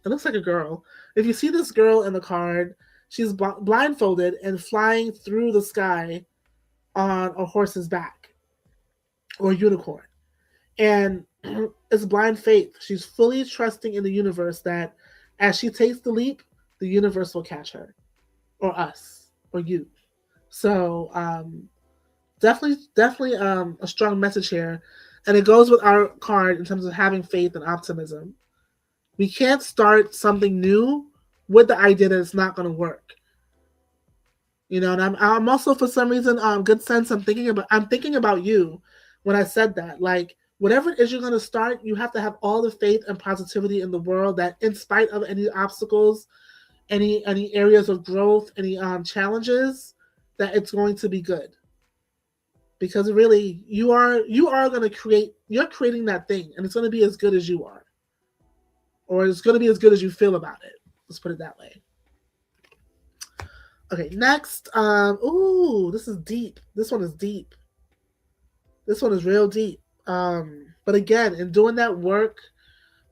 looks like a girl. If you see this girl in the card, she's blindfolded and flying through the sky on a horse's back or unicorn. And it's blind faith. She's fully trusting in the universe that as she takes the leap, the universe will catch her or us or you. So definitely a strong message here. And it goes with our card in terms of having faith and optimism. We can't start something new with the idea that it's not going to work. You know, and I'm also, for some reason, good sense. I'm thinking about you when I said that. Like, whatever it is you're going to start, you have to have all the faith and positivity in the world that, in spite of any obstacles, any areas of growth, any challenges, that it's going to be good. Because really, you're creating that thing, and it's going to be as good as you are, or it's going to be as good as you feel about it. Let's put it that way. Okay, next. Ooh, this is deep. This one is deep. This one is real deep. But again, in doing that work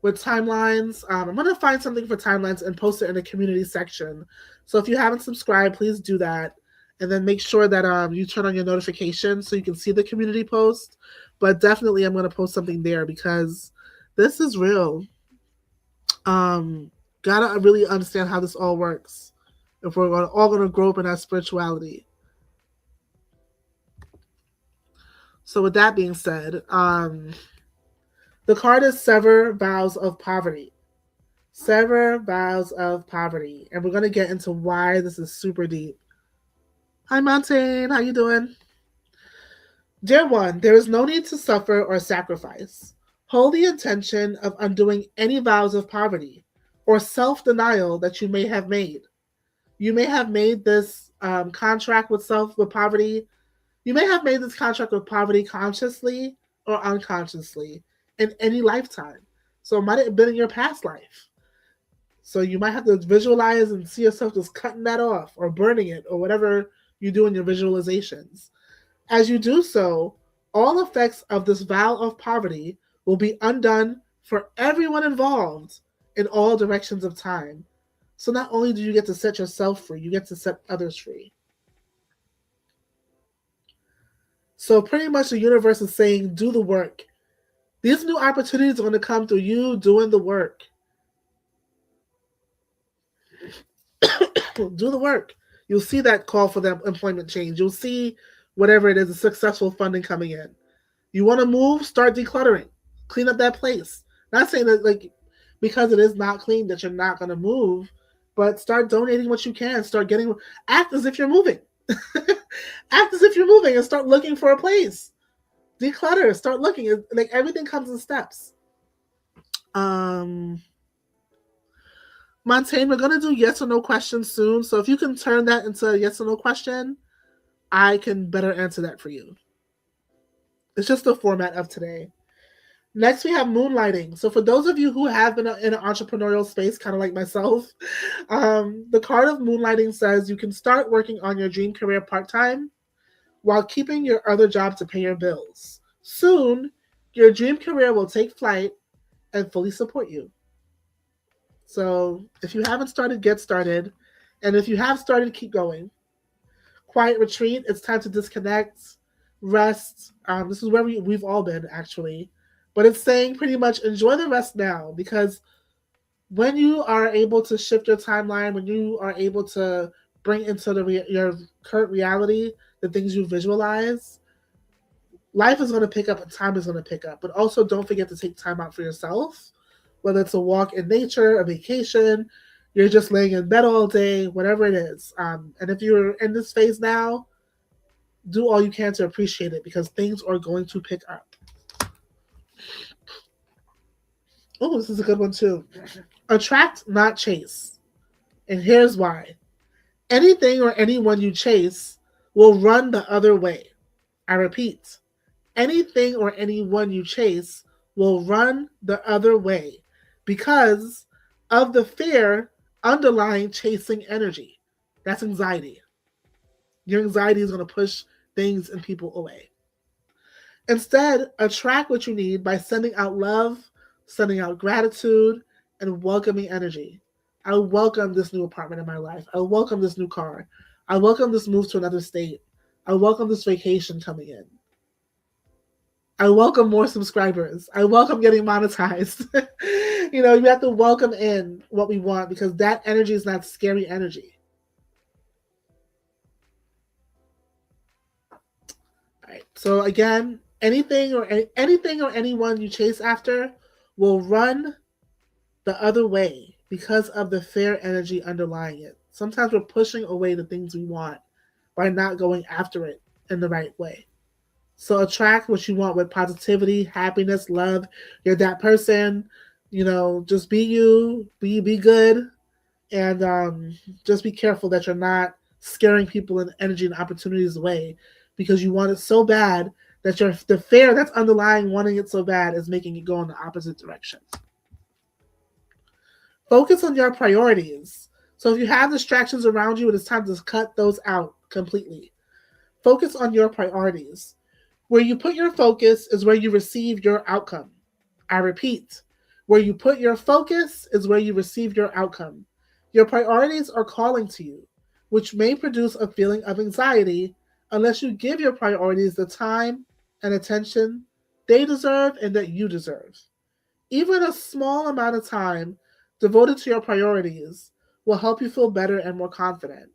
with timelines, I'm gonna find something for timelines and post it in the community section. So if you haven't subscribed, please do that, and then make sure that you turn on your notifications so you can see the community post. But definitely, I'm gonna post something there because this is real. Gotta really understand how this all works if we're all going to grow up in our spirituality. So with that being said, the card is Sever Vows of Poverty. Sever Vows of Poverty. And we're going to get into why this is super deep. Hi, Montaigne. How you doing? Dear one, there is no need to suffer or sacrifice. Hold the intention of undoing any vows of poverty or self-denial that you may have made. You may have made this contract with poverty. You may have made this contract with poverty consciously or unconsciously in any lifetime. So it might have been in your past life. So you might have to visualize and see yourself just cutting that off or burning it or whatever you do in your visualizations. As you do so, all effects of this vow of poverty will be undone for everyone involved in all directions of time. So not only do you get to set yourself free, you get to set others free. So pretty much the universe is saying, do the work. These new opportunities are going to come through you doing the work. Do the work. You'll see that call for that employment change. You'll see whatever it is, a successful funding coming in. You want to move, start decluttering. Clean up that place. Not saying that because it is not clean that you're not going to move, but start donating what you can. Act as if you're moving. Act as if you're moving and start looking for a place. Declutter. Start looking. Like everything comes in steps. Montaigne, we're gonna do yes or no questions soon. So if you can turn that into a yes or no question, I can better answer that for you. It's just the format of today. Next, we have moonlighting. So for those of you who have been in an entrepreneurial space, kind of like myself, the card of moonlighting says you can start working on your dream career part-time while keeping your other job to pay your bills. Soon, your dream career will take flight and fully support you. So if you haven't started, get started. And if you have started, keep going. Quiet retreat, it's time to disconnect, rest. This is where we've all been, actually. But it's saying pretty much enjoy the rest now, because when you are able to shift your timeline, when you are able to bring into your current reality the things you visualize, life is going to pick up and time is going to pick up. But also don't forget to take time out for yourself, whether it's a walk in nature, a vacation, you're just laying in bed all day, whatever it is. And if you're in this phase now, do all you can to appreciate it because things are going to pick up. Oh, this is a good one too. Attract, not chase. And here's why. Anything or anyone you chase will run the other way. I repeat, anything or anyone you chase will run the other way because of the fear underlying chasing energy. That's anxiety. Your anxiety is going to push things and people away. Instead, attract what you need by sending out love, sending out gratitude, and welcoming energy. I welcome this new apartment in my life. I welcome this new car. I welcome this move to another state. I welcome this vacation coming in. I welcome more subscribers. I welcome getting monetized. You have to welcome in what we want because that energy is not scary energy. All right. So again, anything or anyone you chase after will run the other way because of the fear energy underlying it. Sometimes we're pushing away the things we want by not going after it in the right way. So attract what you want with positivity, happiness, love. You're that person. Just be you, be good, and just be careful that you're not scaring people and energy and opportunities away because you want it so bad that the fear that's underlying wanting it so bad is making it go in the opposite direction. Focus on your priorities. So if you have distractions around you, it is time to cut those out completely. Focus on your priorities. Where you put your focus is where you receive your outcome. I repeat, where you put your focus is where you receive your outcome. Your priorities are calling to you, which may produce a feeling of anxiety unless you give your priorities the time and attention they deserve and that you deserve. Even a small amount of time devoted to your priorities will help you feel better and more confident.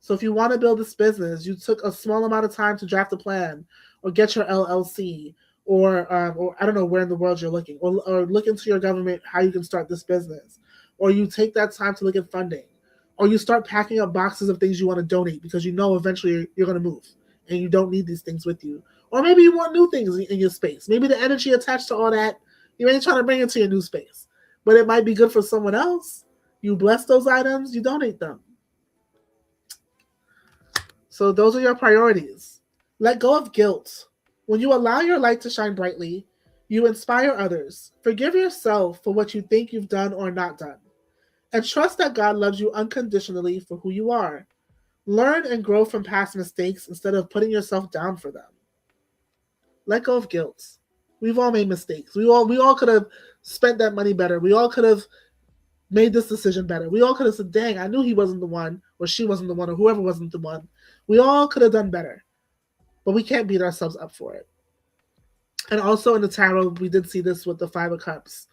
So if you want to build this business, you took a small amount of time to draft a plan or get your LLC or I don't know where in the world you're looking or look into your government how you can start this business, or you take that time to look at funding, or you start packing up boxes of things you want to donate because eventually you're going to move and you don't need these things with you, or maybe you want new things in your space. Maybe the energy attached to all that you ain't trying to bring it to your new space, but it might be good for someone else. You bless those items, you donate them. So those are your priorities. Let go of guilt. When you allow your light to shine brightly, you inspire others. Forgive yourself for what you think you've done or not done. And trust that God loves you unconditionally for who you are. Learn and grow from past mistakes instead of putting yourself down for them. Let go of guilt. We've all made mistakes. We all could have spent that money better. We all could have made this decision better. We all could have said, dang, I knew he wasn't the one, or she wasn't the one, or whoever wasn't the one. We all could have done better. But we can't beat ourselves up for it. And also in the tarot, we did see this with the Five of Cups.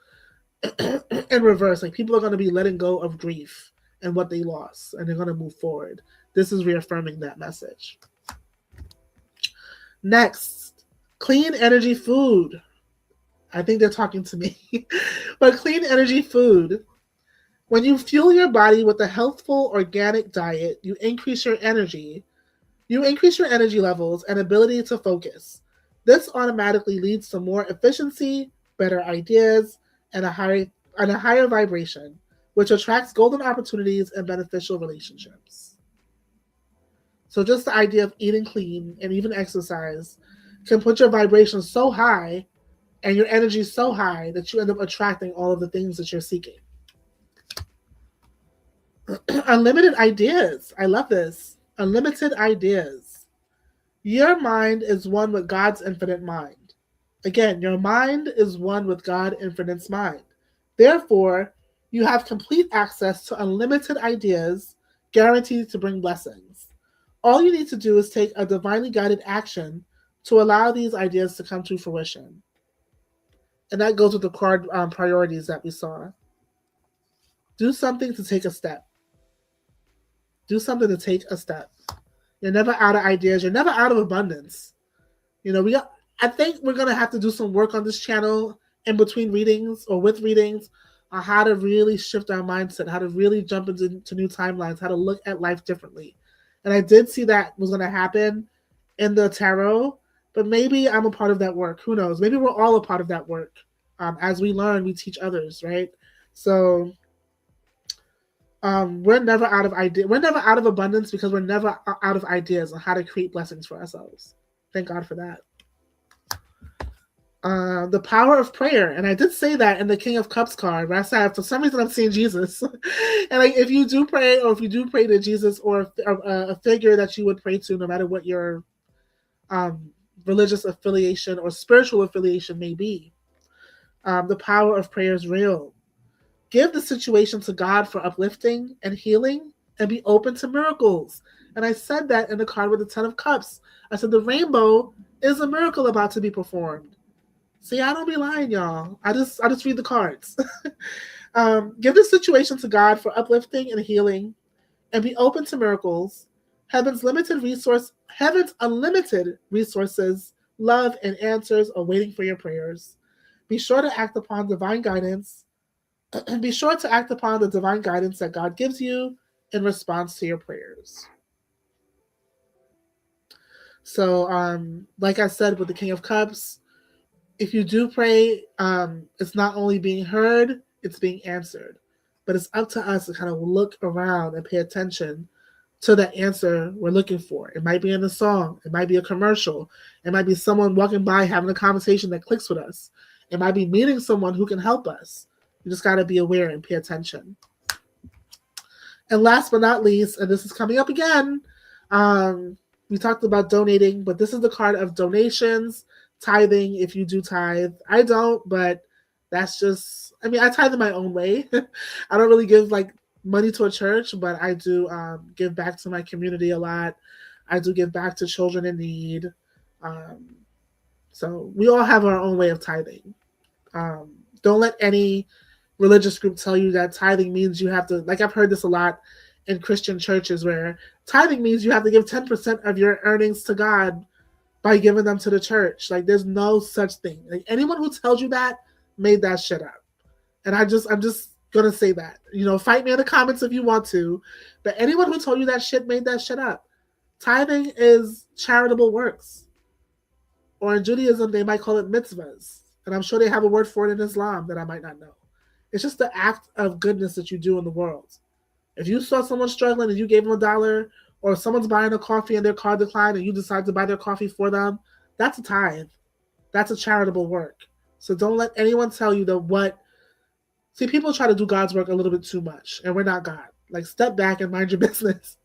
In reverse, like people are going to be letting go of grief and what they lost, and they're going to move forward. This is reaffirming that message. Next, clean energy food. I think they're talking to me. But clean energy food. When you fuel your body with a healthful organic diet, you increase your energy levels and ability to focus. This automatically leads to more efficiency, better ideas, and a higher vibration, which attracts golden opportunities and beneficial relationships. So just the idea of eating clean and even exercise can put your vibration so high and your energy so high that you end up attracting all of the things that you're seeking. Unlimited ideas. I love this. Unlimited ideas. Your mind is one with God's infinite mind. Again, your mind is one with God infinite's mind. Therefore, you have complete access to unlimited ideas guaranteed to bring blessings. All you need to do is take a divinely guided action to allow these ideas to come to fruition. And that goes with the card priorities that we saw. Do something to take a step. Do something to take a step. You're never out of ideas. You're never out of abundance. I think we're gonna have to do some work on this channel in between readings or with readings on how to really shift our mindset, how to really jump into new timelines, how to look at life differently. And I did see that was gonna happen in the tarot, but maybe I'm a part of that work. Who knows? Maybe we're all a part of that work. As we learn, we teach others, right? So we're never out of idea. We're never out of abundance because we're never out of ideas on how to create blessings for ourselves. Thank God for that. The power of prayer, and I did say that in the King of Cups card, where I said for some reason I'm seeing Jesus, and like if you do pray, or if you do pray to Jesus or a figure that you would pray to, no matter what your um, religious affiliation or spiritual affiliation may be, the power of prayer is real. Give the situation to God for uplifting and healing, and be open to miracles. And I said that in the card with the Ten of Cups. I said the rainbow is a miracle about to be performed. See, I don't be lying, y'all. I just read the cards. Give the situation to God for uplifting and healing, and be open to miracles. Heaven's unlimited resources, love, and answers are waiting for your prayers. Be sure to act upon divine guidance. Be sure to act upon the divine guidance that God gives you in response to your prayers. So, like I said with the King of Cups, if you do pray, it's not only being heard, it's being answered. But it's up to us to kind of look around and pay attention to the answer we're looking for. It might be in a song, it might be a commercial, it might be someone walking by having a conversation that clicks with us. It might be meeting someone who can help us. You just got to be aware and pay attention. And last but not least, and this is coming up again, we talked about donating, but this is the card of donations, tithing, if you do tithe. I don't, but that's just, I mean, I tithe in my own way. I don't really give like money to a church, but I do give back to my community a lot. I do give back to children in need. So we all have our own way of tithing. Don't let any religious group tell you that tithing means you have to, like I've heard this a lot in Christian churches, where tithing means you have to give 10% of your earnings to God by giving them to the church. Like there's no such thing. Like anyone who tells you that made that shit up. And I'm just gonna say that. You know, fight me in the comments if you want to, but anyone who told you that shit made that shit up. Tithing is charitable works. Or in Judaism, they might call it mitzvahs. And I'm sure they have a word for it in Islam that I might not know. It's just the act of goodness that you do in the world. If you saw someone struggling and you gave them $1, or someone's buying a coffee and their card declined and you decide to buy their coffee for them, that's a tithe. That's a charitable work. So don't let anyone tell you that what... See, people try to do God's work a little bit too much, and we're not God. Like, step back and mind your business.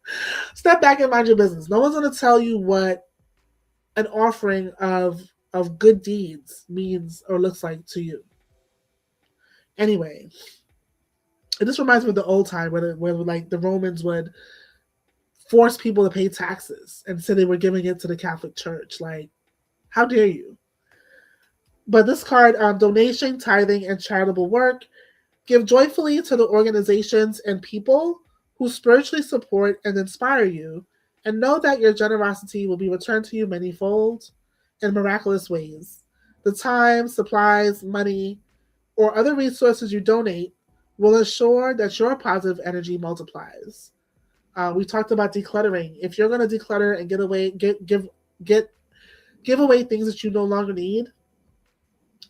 Step back and mind your business. No one's going to tell you what an offering of good deeds means or looks like to you. Anyway, and this reminds me of the old time where like the Romans would force people to pay taxes and say they were giving it to the Catholic Church. Like, how dare you? But this card, donation, tithing, and charitable work, give joyfully to the organizations and people who spiritually support and inspire you, and know that your generosity will be returned to you manyfold in miraculous ways. The time, supplies, money, or other resources you donate will ensure that your positive energy multiplies. We talked about decluttering. If you're going to declutter and give away things that you no longer need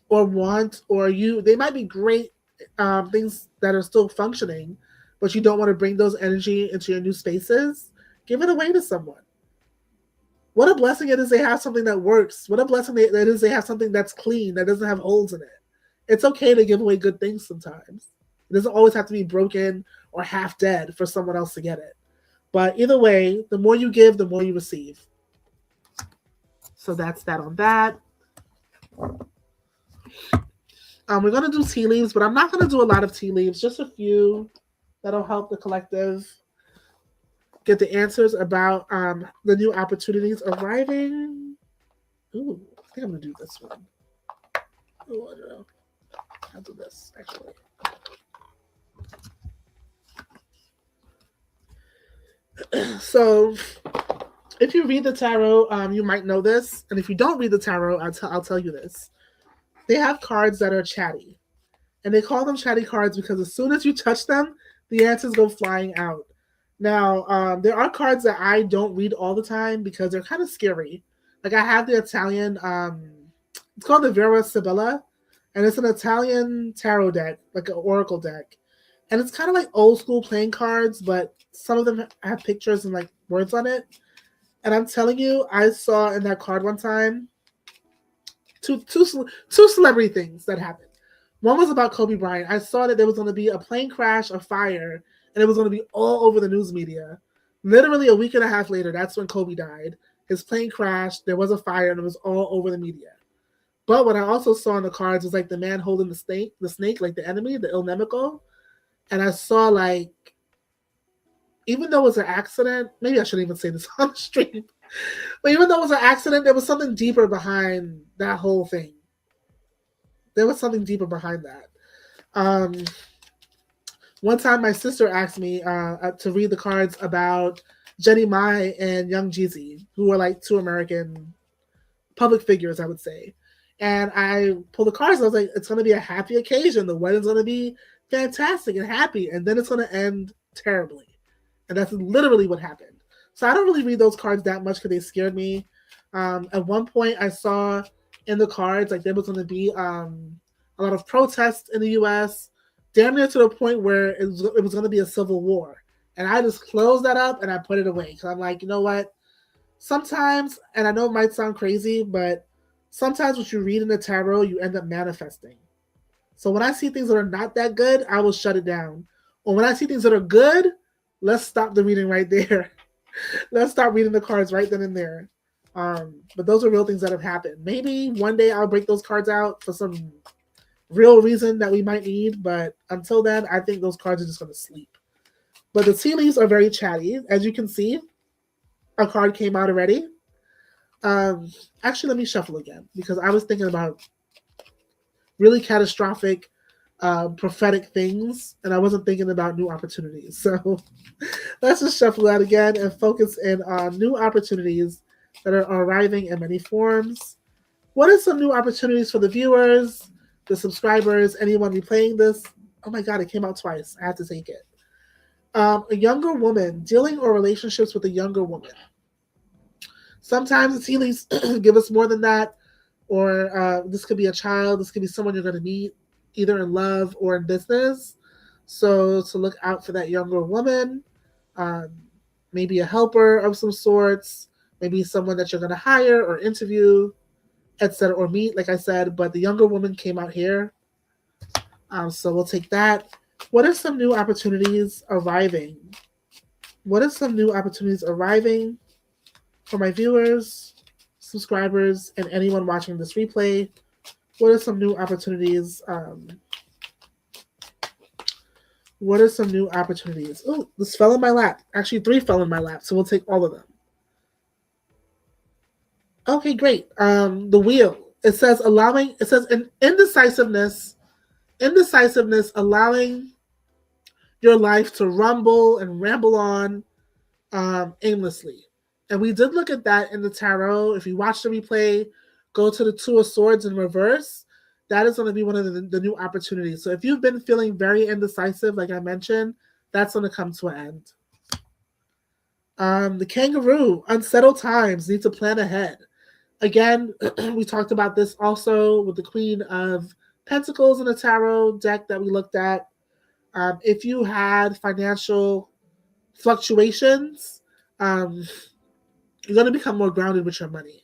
or want, or they might be great things that are still functioning, but you don't want to bring those energy into your new spaces, give it away to someone. What a blessing it is they have something that works. What a blessing it is they have something that's clean, that doesn't have holes in it. It's okay to give away good things sometimes. It doesn't always have to be broken or half dead for someone else to get it. But either way, the more you give, the more you receive. So that's that on that. We're going to do tea leaves, but I'm not going to do a lot of tea leaves, just a few that'll help the collective get the answers about the new opportunities arriving. Ooh, I think I'm going to do this one. Ooh, I don't know. I'll do this, actually. So, if you read the tarot, you might know this, and if you don't read the tarot, I'll tell you this. They have cards that are chatty, and they call them chatty cards because as soon as you touch them, the answers go flying out. Now, there are cards that I don't read all the time because they're kind of scary. Like I have the Italian, it's called the Vera Sibilla, and it's an Italian tarot deck, like an oracle deck, and it's kind of like old school playing cards, but some of them have pictures and like words on it. And I'm telling you, I saw in that card one time two celebrity things that happened. One was about Kobe Bryant. I saw that there was going to be a plane crash, a fire, and it was going to be all over the news media. Literally a week and a half later, that's when Kobe died. His plane crashed, there was a fire, and it was all over the media. But what I also saw in the cards was like the man holding the snake, like the enemy, the Il Nemico. And I saw like, even though it was an accident, maybe I shouldn't even say this on the stream, but even though it was an accident, there was something deeper behind that whole thing. There was something deeper behind that. Um, One time, my sister asked me to read the cards about Jenny Mai and Young Jeezy, who were like two American public figures, I would say. And I pulled the cards, and I was like, it's going to be a happy occasion. The wedding's going to be fantastic and happy, and then it's going to end terribly. And that's literally what happened. So I don't really read those cards that much because they scared me. At one point, I saw in the cards like there was going to be a lot of protests in the U.S., damn near to the point where it was going to be a civil war. And I just closed that up and I put it away because I'm like, you know what? Sometimes, and I know it might sound crazy, but sometimes what you read in the tarot, you end up manifesting. So when I see things that are not that good, I will shut it down. Or when I see things that are good, let's stop the reading right there. Let's stop reading the cards right then and there. But those are real things that have happened. Maybe one day I'll break those cards out for some real reason that we might need, but until then, I think those cards are just going to sleep. But the tea leaves are very chatty. As you can see, a card came out already. Actually, let me shuffle again because I was thinking about really catastrophic, prophetic things, and I wasn't thinking about new opportunities. So let's just shuffle that again and focus in on new opportunities that are arriving in many forms. What are some new opportunities for the viewers, the subscribers, anyone replaying this? Oh my God, it came out twice. I have to take it. A younger woman, dealing or relationships with a younger woman. Sometimes the tea leaves give us more than that, or this could be a child, this could be someone you're going to meet, either in love or in business. So to look out for that younger woman, um, maybe a helper of some sorts, maybe someone that you're going to hire or interview, etc., or meet, like I said. But the younger woman came out here, so we'll take that. What are some new opportunities arriving? What are some new opportunities arriving for my viewers, subscribers, and anyone watching this replay? What are some new opportunities? What are some new opportunities? Oh, this fell in my lap. Actually, 3 fell in my lap, so we'll take all of them. Okay, great. The wheel. It says indecisiveness, allowing your life to rumble and ramble on aimlessly. And we did look at that in the tarot. If you watch the replay, go to the Two of Swords in reverse. That is going to be one of the new opportunities. So if you've been feeling very indecisive, like I mentioned, that's going to come to an end. The Kangaroo, unsettled times, need to plan ahead. Again, we talked about this also with the Queen of Pentacles in the tarot deck that we looked at. If you had financial fluctuations, you're going to become more grounded with your money.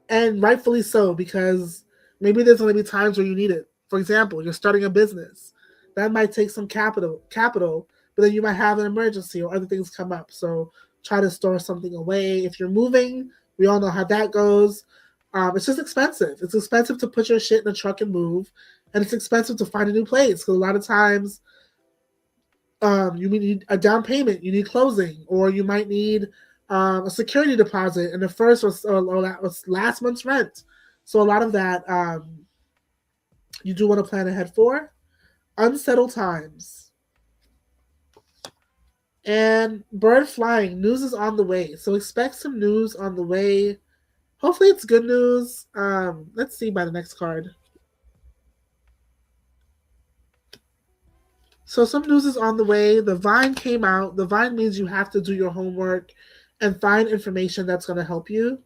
And rightfully so, because maybe there's going to be times where you need it. For example, you're starting a business. That might take some capital, but then you might have an emergency or other things come up. So try to store something away. If you're moving, we all know how that goes. It's just expensive. It's expensive to put your shit in a truck and move. And it's expensive to find a new place. Because a lot of times you need a down payment. You need closing. Or you might need a security deposit in the first or last month's rent. So a lot of that you do want to plan ahead for. Unsettled times. And bird flying, news is on the way. So expect some news on the way. Hopefully it's good news. Let's see by the next card. So some news is on the way. The vine came out. The vine means you have to do your homework and find information that's going to help you,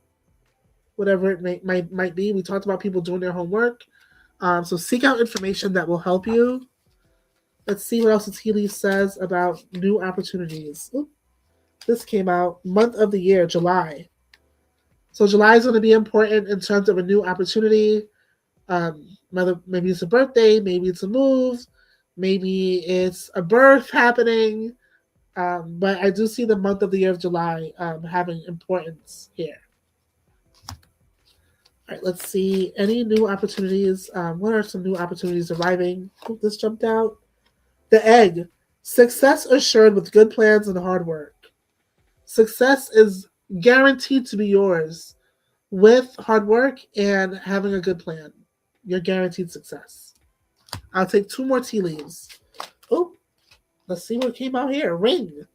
whatever it might be. We talked about people doing their homework. So seek out information that will help you. Let's see what else the tea leaf says about new opportunities. Oop, this came out month of the year, July. So July is going to be important in terms of a new opportunity. Maybe it's a birthday, maybe it's a move, maybe it's a birth happening. But I do see the month of the year of July having importance here. All right, let's see. Any new opportunities? What are some new opportunities arriving? Oh, this jumped out. The egg. Success assured with good plans and hard work. Success is guaranteed to be yours with hard work and having a good plan. You're guaranteed success. I'll take two more tea leaves. Oh, let's see what came out here. Ring.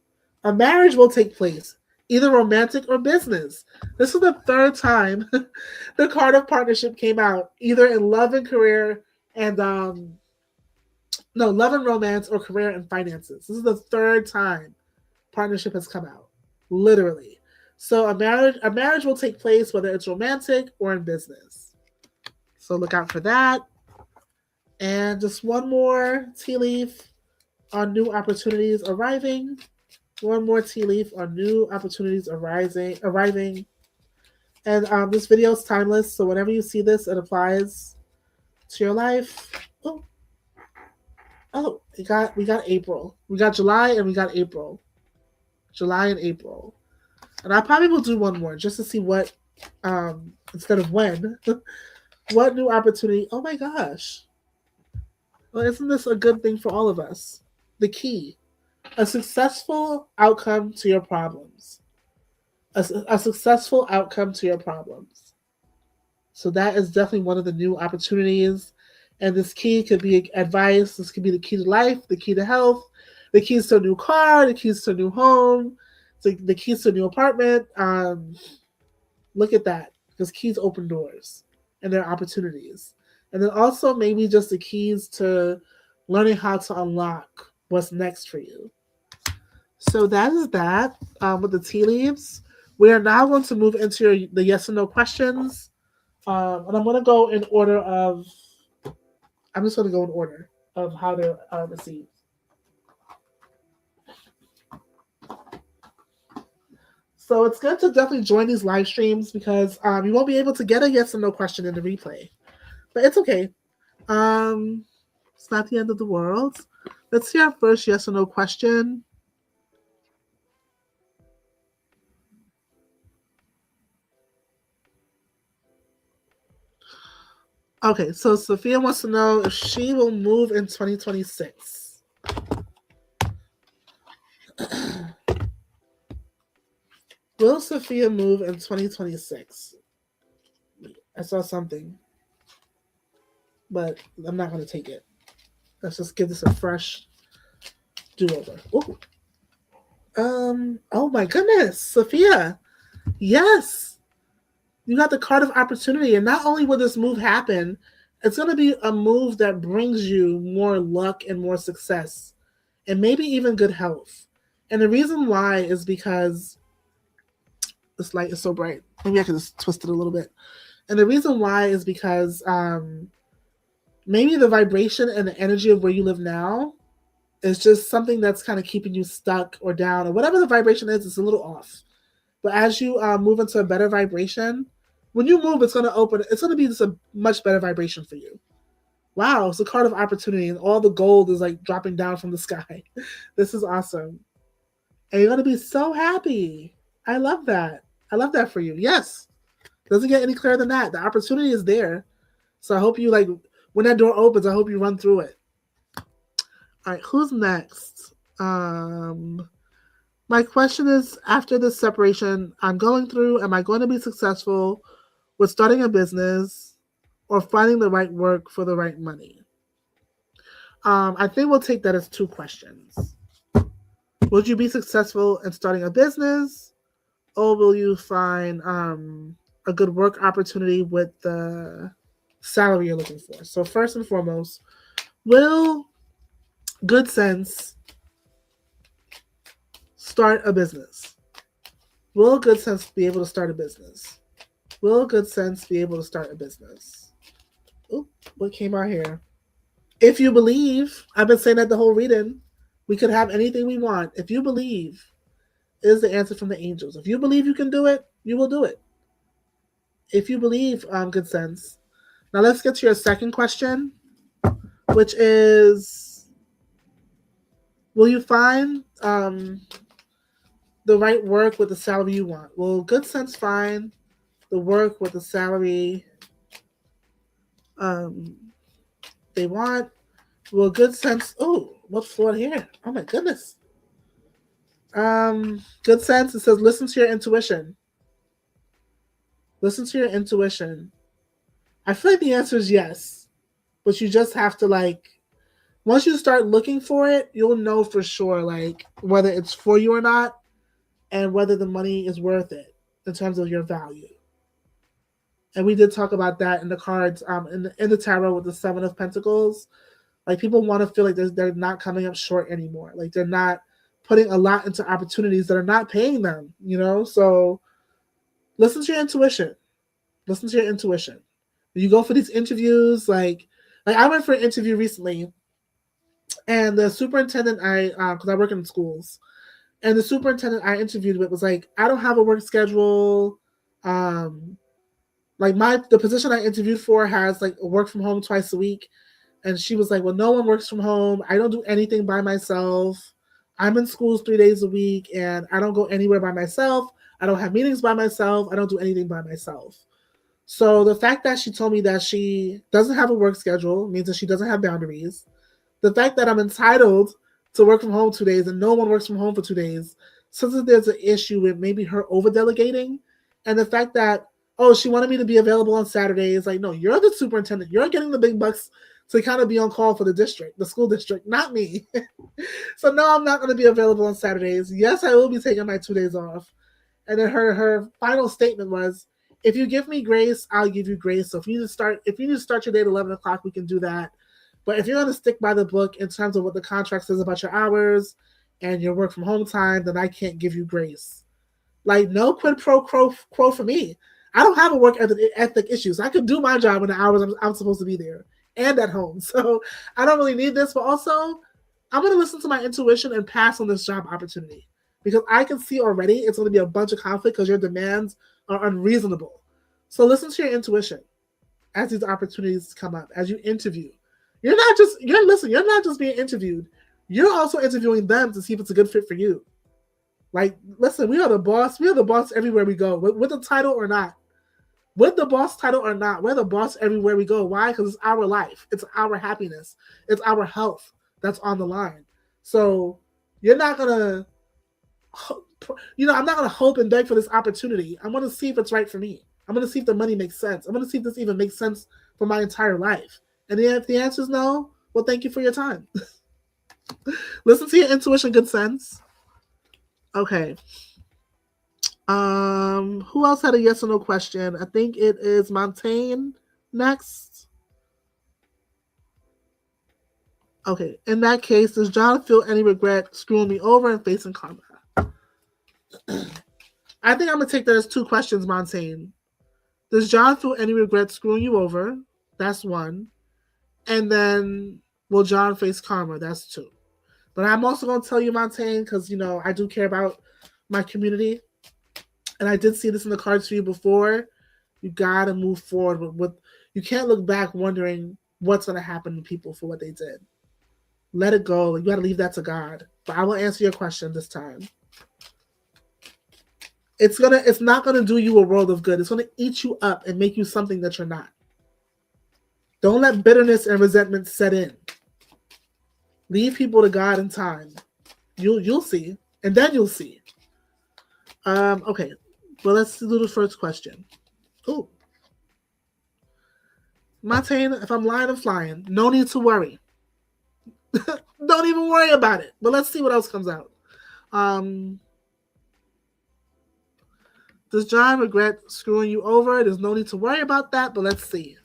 A marriage will take place, either romantic or business. This is the third time the card of partnership came out, either in love and career and no, love and romance or career and finances. This is the third time partnership has come out. Literally. So a marriage will take place whether it's romantic or in business. So look out for that. And just one more tea leaf on new opportunities arriving. One more tea leaf on new opportunities arriving. And this video is timeless, so whenever you see this, it applies to your life. Oh, we got April. We got July and we got April. July and April. And I probably will do one more just to see what, instead of when, what new opportunity. Oh my gosh. Well, isn't this a good thing for all of us? The key. A successful outcome to your problems. A successful outcome to your problems. So that is definitely one of the new opportunities. And this key could be advice. This could be the key to life, the key to health, the keys to a new car, the keys to a new home, the keys to a new apartment. Look at that, because keys open doors and there are opportunities. And then also maybe just the keys to learning how to unlock what's next for you. So that is that with the tea leaves. We are now going to move into the yes or no questions. And I'm going to go in order of, I'm just going to go in order of how they're received. So it's good to definitely join these live streams because you won't be able to get a yes or no question in the replay. But it's okay. It's not the end of the world. Let's see our first yes or no question. Okay, so Sophia wants to know if she will move in 2026. Will Sophia move in 2026? I saw something, but I'm not going to take it. Let's just give this a fresh do-over. Ooh. Oh my goodness, Sophia. Yes. You got the card of opportunity, and not only will this move happen, it's going to be a move that brings you more luck and more success, and maybe even good health. And the reason why is because this light is so bright. Maybe I can just twist it a little bit. And the reason why is because maybe the vibration and the energy of where you live now is just something that's kind of keeping you stuck or down, or whatever the vibration is, it's a little off. But as you move into a better vibration, when you move, it's going to be just a much better vibration for you. Wow, it's a card of opportunity, and all the gold is like dropping down from the sky. This is awesome. And you're going to be so happy. I love that. I love that for you. Yes. Doesn't get any clearer than that. The opportunity is there. So I hope you, like, when that door opens, I hope you run through it. All right, who's next? My question is, after this separation I'm going through, am I going to be successful with starting a business or finding the right work for the right money? I think we'll take that as two questions. Would you be successful in starting a business, or will you find a good work opportunity with the salary you're looking for? So first and foremost, will good sense start a business? Will good sense be able to start a business? Will good sense be able to start a business? Oop, what came out here? If you believe, I've been saying that the whole reading, we could have anything we want. If you believe, is the answer from the angels. If you believe you can do it, you will do it. If you believe, good sense. Now let's get to your second question, which is, will you find the right work with the salary you want? Will good sense find the work with the salary um, they want? Will good sense? Oh, what's flawed here? Oh my goodness. Good sense. It says listen to your intuition. Listen to your intuition. I feel like the answer is yes, but you just have to like. Once you start looking for it, you'll know for sure like whether it's for you or not, and whether the money is worth it in terms of your value. And we did talk about that in the cards, in the tarot with the Seven of Pentacles. Like people want to feel like they're not coming up short anymore. Like they're not putting a lot into opportunities that are not paying them. So listen to your intuition. Listen to your intuition. When you go for these interviews, like I went for an interview recently, and the superintendent because I work in schools, and the superintendent I interviewed with was like, I don't have a work schedule. Like the position I interviewed for has like a work from home twice a week. And she was like, well, no one works from home. I don't do anything by myself. I'm in schools 3 days a week and I don't go anywhere by myself. I don't have meetings by myself. I don't do anything by myself. So the fact that she told me that she doesn't have a work schedule means that she doesn't have boundaries. The fact that I'm entitled to work from home 2 days and no one works from home for 2 days, since there's an issue with maybe her over delegating, and the fact that, oh, she wanted me to be available on Saturdays. Like, no, you're the superintendent. You're getting the big bucks to kind of be on call for the district, the school district, not me. So no, I'm not going to be available on Saturdays. Yes, I will be taking my 2 days off. And then her final statement was, if you give me grace, I'll give you grace. So if you need to start your day at 11 o'clock, we can do that. But if you're going to stick by the book in terms of what the contract says about your hours and your work from home time, then I can't give you grace. Like, no quid pro quo for me. I don't have a work ethic issues. I can do my job in the hours I'm supposed to be there and at home. So I don't really need this. But also, I'm going to listen to my intuition and pass on this job opportunity, because I can see already it's going to be a bunch of conflict because your demands are unreasonable. So listen to your intuition as these opportunities come up, as you interview. You're not just being interviewed. You're also interviewing them to see if it's a good fit for you. Like, listen, we are the boss. We are the boss everywhere we go, with the title or not. With the boss title or not, we're the boss everywhere we go. Why? Because it's our life. It's our happiness. It's our health that's on the line. So you're not going to, I'm not going to hope and beg for this opportunity. I'm going to see if it's right for me. I'm going to see if the money makes sense. I'm going to see if this even makes sense for my entire life. And if the answer is no, well, thank you for your time. Listen to your intuition, good sense. Okay. Who else had a yes or no question? I think it is Montaigne next. Okay. In that case, does John feel any regret screwing me over and facing karma? I think I'm gonna take that as 2 questions, Montaigne. Does John feel any regret screwing you over? That's 1. And then, will John face karma? That's 2. But I'm also going to tell you, Montaigne, because, I do care about my community. And I did see this in the cards for you before. You got to move forward with you can't look back wondering what's going to happen to people for what they did. Let it go. You got to leave that to God. But I will answer your question this time. It's not going to do you a world of good. It's going to eat you up and make you something that you're not. Don't let bitterness and resentment set in. Leave people to God in time. You'll see. And then you'll see. Okay. Well, let's do the first question. Ooh. Montaigne, if I'm lying, I'm flying. No need to worry. Don't even worry about it. But let's see what else comes out. Um, does John regret screwing you over? There's no need to worry about that, but let's see.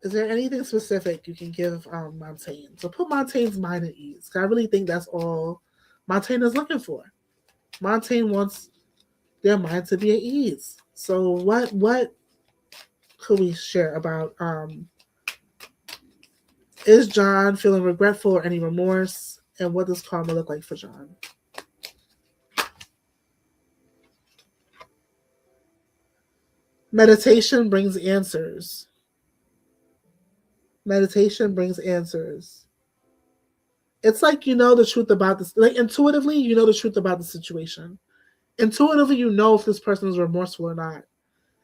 Is there anything specific you can give Montaigne? So put Montaigne's mind at ease. I really think that's all Montaigne is looking for. Montaigne wants their mind to be at ease. So what could we share about is John feeling regretful or any remorse? And what does karma look like for John? Meditation brings answers. Meditation brings answers. It's like you know the truth about this. Like intuitively, you know the truth about the situation. Intuitively, you know if this person is remorseful or not.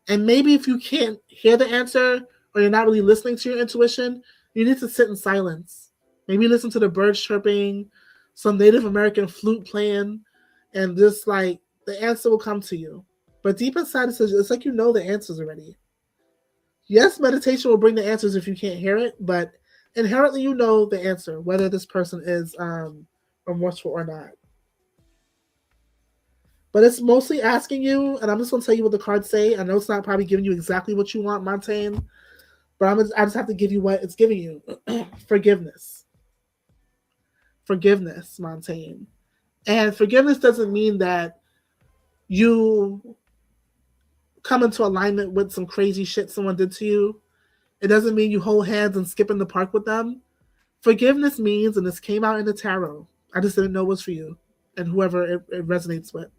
And maybe if you can't hear the answer or you're not really listening to your intuition, you need to sit in silence. Maybe listen to the birds chirping, some Native American flute playing, and just like the answer will come to you. But deep inside, it's like you know the answers already. Yes, meditation will bring the answers if you can't hear it, but inherently you know the answer, whether this person is remorseful or not. But it's mostly asking you, and I'm just going to tell you what the cards say. I know it's not probably giving you exactly what you want, Montaigne, but I just have to give you what it's giving you. Forgiveness. Forgiveness, Montaigne. And forgiveness doesn't mean that you come into alignment with some crazy shit someone did to you. It doesn't mean you hold hands and skip in the park with them. Forgiveness means, and this came out in the tarot, I just didn't know it was for you and whoever it resonates with.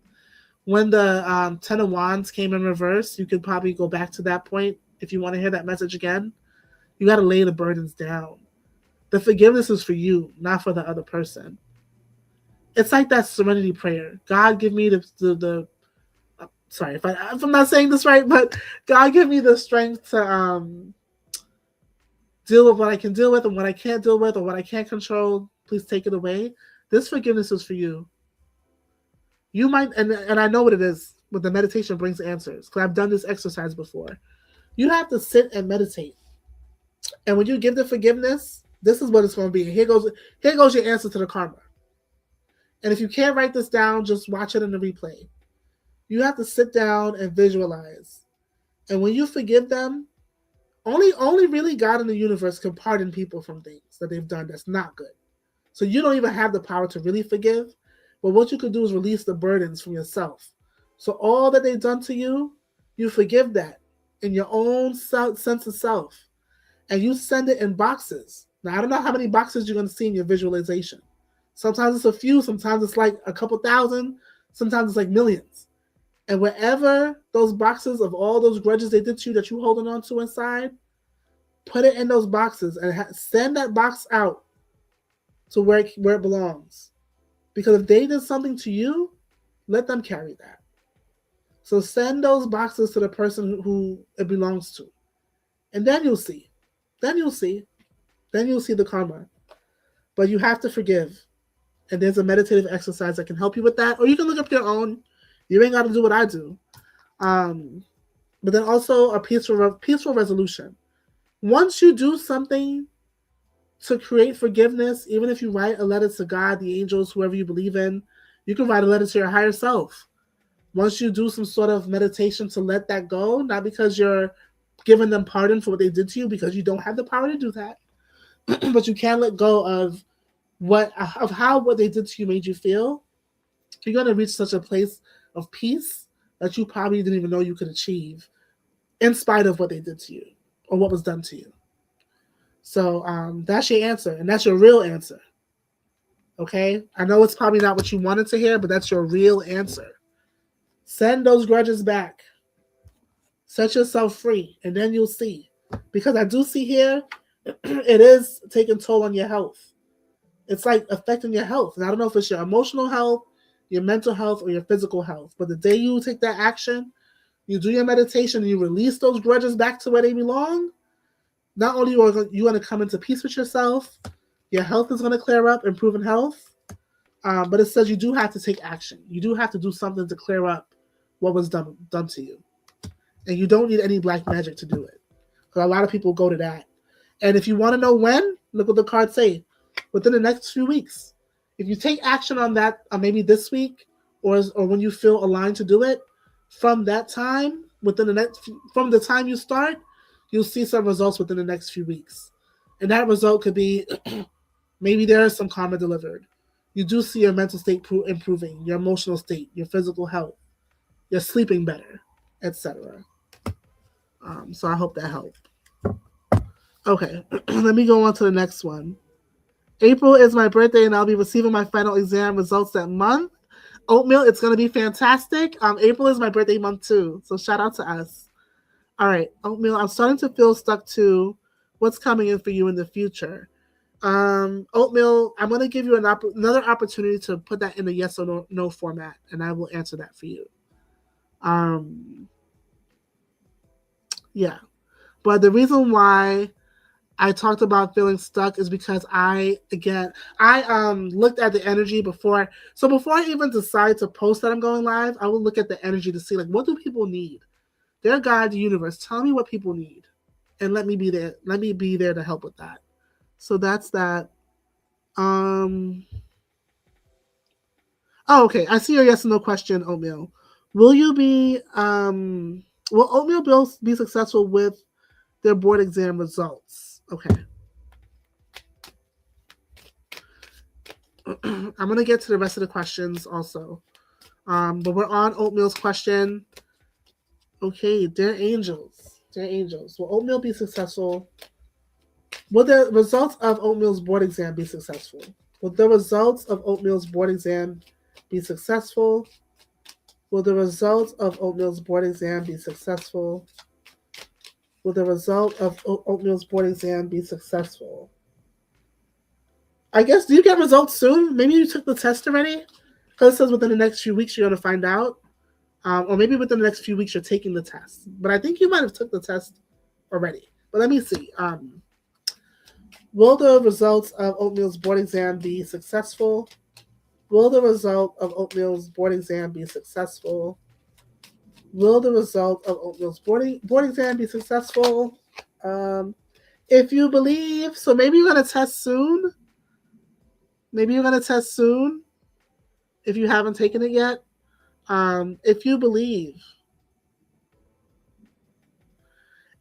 When the Ten of Wands came in reverse, you could probably go back to that point if you want to hear that message again. You got to lay the burdens down. The forgiveness is for you, not for the other person. It's like that serenity prayer. God, give me the sorry if I'm not saying this right, but God, give me the strength to deal with what I can deal with and what I can't deal with or what I can't control. Please take it away. This forgiveness is for you. You might, and I know what it is, but the meditation brings answers because I've done this exercise before. You have to sit and meditate. And when you give the forgiveness, this is what it's going to be. Here goes your answer to the karma. And if you can't write this down, just watch it in the replay. You have to sit down and visualize. And when you forgive them, only really God in the universe can pardon people from things that they've done that's not good. So you don't even have the power to really forgive. But what you could do is release the burdens from yourself. So all that they've done to you, you forgive that in your own sense of self. And you send it in boxes. Now, I don't know how many boxes you're going to see in your visualization. Sometimes it's a few. Sometimes it's like a couple thousand. Sometimes it's like millions. And wherever those boxes of all those grudges they did to you that you're holding on to inside, put it in those boxes and send that box out to where it belongs. Because if they did something to you, let them carry that. So send those boxes to the person who it belongs to. And then you'll see. Then you'll see the karma. But you have to forgive. And there's a meditative exercise that can help you with that. Or you can look up your own. You ain't got to do what I do. But then also a peaceful resolution. Once you do something to create forgiveness, even if you write a letter to God, the angels, whoever you believe in, you can write a letter to your higher self. Once you do some sort of meditation to let that go, not because you're giving them pardon for what they did to you, because you don't have the power to do that, but you can let go of how what they did to you made you feel. You're going to reach such a place of peace that you probably didn't even know you could achieve in spite of what they did to you or what was done to you. So that's your answer, and that's your real answer. Okay? I know it's probably not what you wanted to hear, but that's your real answer. Send those grudges back. Set yourself free, and then you'll see. Because I do see here, it is taking toll on your health. It's like affecting your health. And I don't know if it's your emotional health, your mental health, or your physical health. But the day you take that action, you do your meditation, and you release those grudges back to where they belong, not only are you going to come into peace with yourself, your health is going to clear up, improving health, but it says you do have to take action. You do have to do something to clear up what was done to you. And you don't need any black magic to do it. Because a lot of people go to that. And if you want to know when, look what the cards say. Within the next few weeks. If you take action on that, maybe this week, or when you feel aligned to do it, from that time, from the time you start, you'll see some results within the next few weeks, and that result could be maybe there is some karma delivered. You do see your mental state improving, your emotional state, your physical health, you're sleeping better, etc. So I hope that helped. Okay, let me go on to the next one. April is my birthday, and I'll be receiving my final exam results that month. Oatmeal, it's going to be fantastic. April is my birthday month too, so shout out to us. All right, Oatmeal, I'm starting to feel stuck too. What's coming in for you in the future? Oatmeal, I'm going to give you another opportunity to put that in a yes or no format, and I will answer that for you. Yeah, but the reason why I talked about feeling stuck is because I looked at the energy before. So before I even decide to post that I'm going live, I will look at the energy to see, like, what do people need? Dear God, the universe, tell me what people need, and let me be there. Let me be there to help with that. So that's that. Oh, okay. I see your yes or no question, Oatmeal. Will you be will Oatmeal be successful with their board exam results? Okay. I'm gonna get to the rest of the questions also. But we're on Oatmeal's question. Okay, dear angels. Dear angels. Will Oatmeal be successful? Will the results of Oatmeal's board exam be successful? Will the results of Oatmeal's board exam be successful? Will the results of Oatmeal's board exam be successful? Will the result of Oatmeal's board exam be successful? I guess, do you get results soon? Maybe you took the test already? Because it says within the next few weeks you're going to find out. Or maybe within the next few weeks you're taking the test. But I think you might have took the test already. But let me see. Will the results of Oatmeal's board exam be successful? Will the result of Oatmeal's board exam be successful? Will the result of Oatmeal's board exam be successful? If you believe, so maybe you're going to test soon. Maybe you're going to test soon if you haven't taken it yet. If you believe.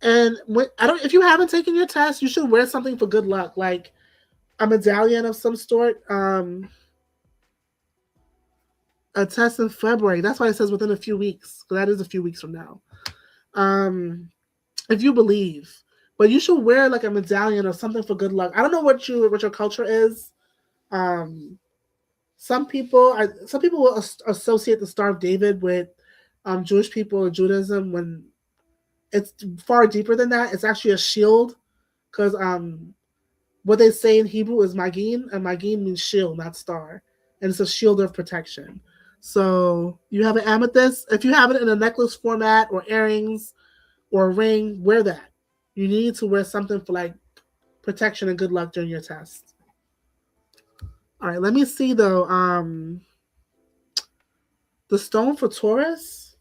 And if you haven't taken your test, you should wear something for good luck, like a medallion of some sort. A test in February. That's why it says within a few weeks. That is a few weeks from now. If you believe, but you should wear like a medallion or something for good luck. I don't know what your culture is. Some people will associate the Star of David with Jewish people or Judaism, when it's far deeper than that. It's actually a shield, because what they say in Hebrew is magin, and magin means shield, not star, and it's a shield of protection. So you have an amethyst. If you have it in a necklace format or earrings or a ring, wear that. You need to wear something for like protection and good luck during your test. All right, let me see though. The stone for Taurus.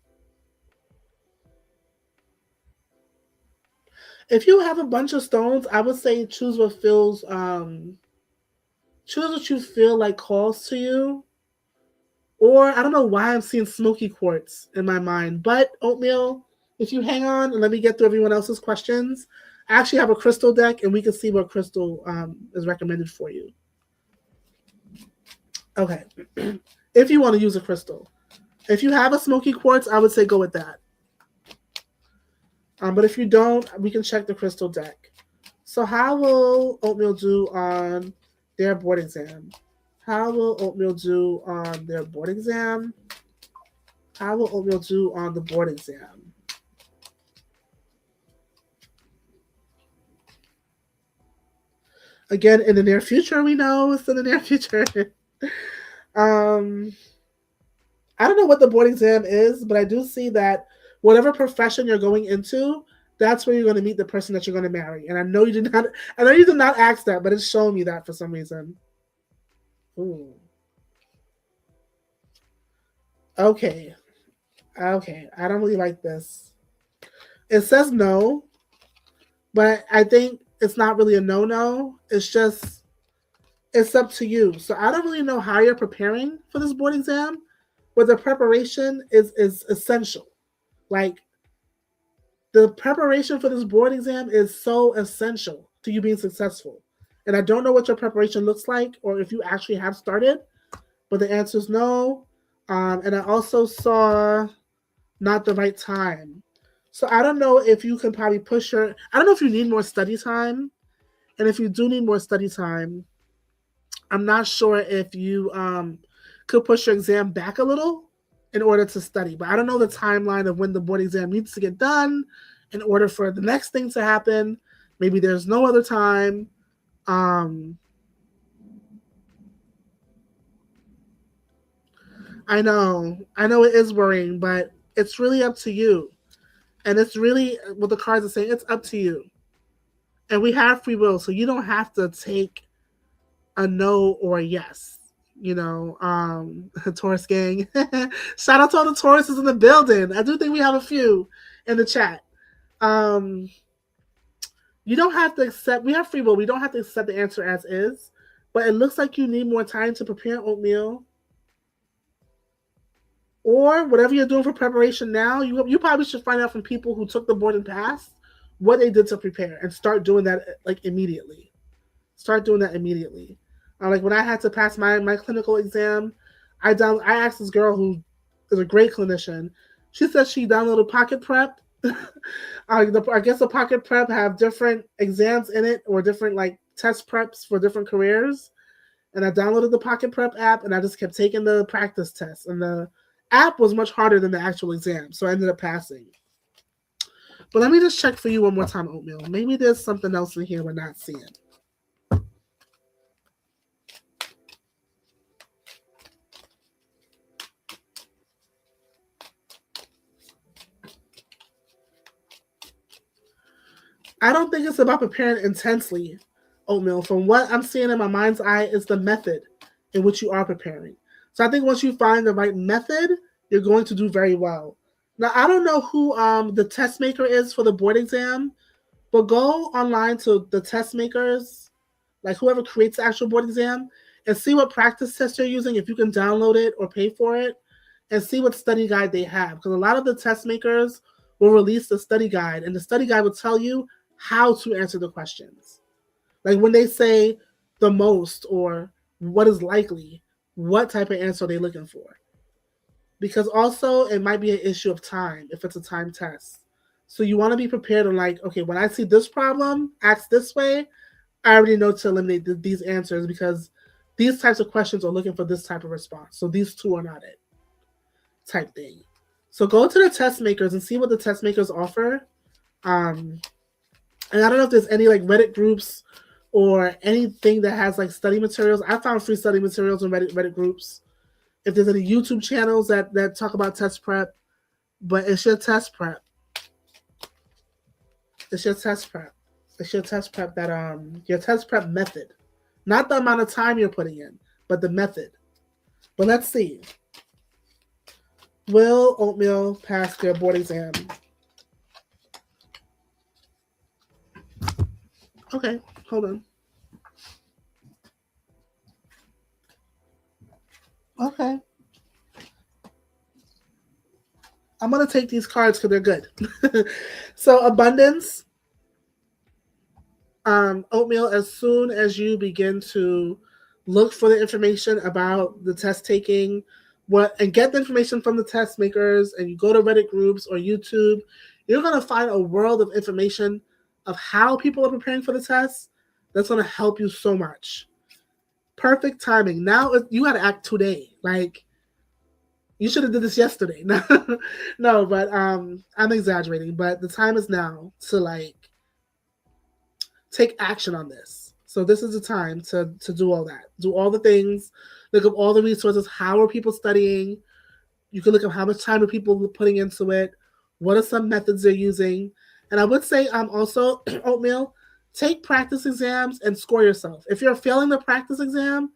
If you have a bunch of stones, I would say choose what you feel like calls to you. Or I don't know why I'm seeing smoky quartz in my mind, but Oatmeal, if you hang on and let me get through everyone else's questions, I actually have a crystal deck, and we can see what crystal is recommended for you. Okay, if you want to use a crystal. If you have a smoky quartz, I would say go with that. But if you don't, we can check the crystal deck. So how will Oatmeal do on their board exam? How will Oatmeal do on their board exam? How will Oatmeal do on the board exam? Again, in the near future, we know it's in the near future. I don't know what the board exam is, but I do see that whatever profession you're going into, that's where you're going to meet the person that you're going to marry. And I know you did not ask that, but it's showing me that for some reason. Ooh. Okay. Okay. I don't really like this. It says no, but I think it's not really a no-no. It's just It's up to you. So I don't really know how you're preparing for this board exam, but the preparation is essential. Like the preparation for this board exam is so essential to you being successful. And I don't know what your preparation looks like or if you actually have started, but the answer is no. And I also saw not the right time. So I don't know if you can probably push your. I don't know if you need more study time, and if you do need more study time, I'm not sure if you could push your exam back a little in order to study. But I don't know the timeline of when the board exam needs to get done in order for the next thing to happen. Maybe there's no other time. Um, I know it is worrying, but it's really up to you. And it's really what the cards are saying. It's up to you. And we have free will, so you don't have to take a no or a yes. Taurus gang. Shout out to all the Tauruses in the building. I do think we have a few in the chat. You don't have to accept. We have free will. We don't have to accept the answer as is. But it looks like you need more time to prepare oatmeal. Or whatever you're doing for preparation now, you probably should find out from people who took the board and passed what they did to prepare and start doing that like immediately. Start doing that immediately. Like when I had to pass my clinical exam, I asked this girl who is a great clinician. She said she downloaded Pocket Prep. I guess the Pocket Prep have different exams in it or different like test preps for different careers. And I downloaded the Pocket Prep app and I just kept taking the practice tests. And the app was much harder than the actual exam, so I ended up passing. But let me just check for you one more time, Oatmeal. Maybe there's something else in here we're not seeing. I don't think it's about preparing intensely, Oatmeal. From what I'm seeing in my mind's eye, is the method in which you are preparing. So I think once you find the right method, you're going to do very well. Now, I don't know who the test maker is for the board exam, but go online to the test makers, like whoever creates the actual board exam, and see what practice test you're using, if you can download it or pay for it, and see what study guide they have. Because a lot of the test makers will release the study guide, and the study guide will tell you how to answer the questions. Like when they say the most or what is likely, what type of answer are they looking for? Because also it might be an issue of time if it's a time test. So you want to be prepared and like, okay, when I see this problem asked this way, I already know to eliminate these answers because these types of questions are looking for this type of response. So these two are not it type thing. So go to the test makers and see what the test makers offer. And I don't know if there's any like Reddit groups or anything that has like study materials. I found free study materials in Reddit groups. If there's any YouTube channels that talk about test prep, but it's your test prep. It's your test prep. It's your test prep that your test prep method. Not the amount of time you're putting in, but the method. But let's see. Will Oatmeal pass their board exam? Okay, hold on. Okay. I'm going to take these cards because they're good. So, abundance. Oatmeal, as soon as you begin to look for the information about the test taking, and get the information from the test makers, and you go to Reddit groups or YouTube, you're going to find a world of information of how people are preparing for the test. That's going to help you so much. Perfect timing. Now you got to act today. Like, you should have did this yesterday. No, but I'm exaggerating. But the time is now to like take action on this. So this is the time to do all that. Do all the things. Look up all the resources. How are people studying? You can look up how much time are people putting into it. What are some methods they're using? And I would say also, Oatmeal, take practice exams and score yourself. If you're failing the practice exam,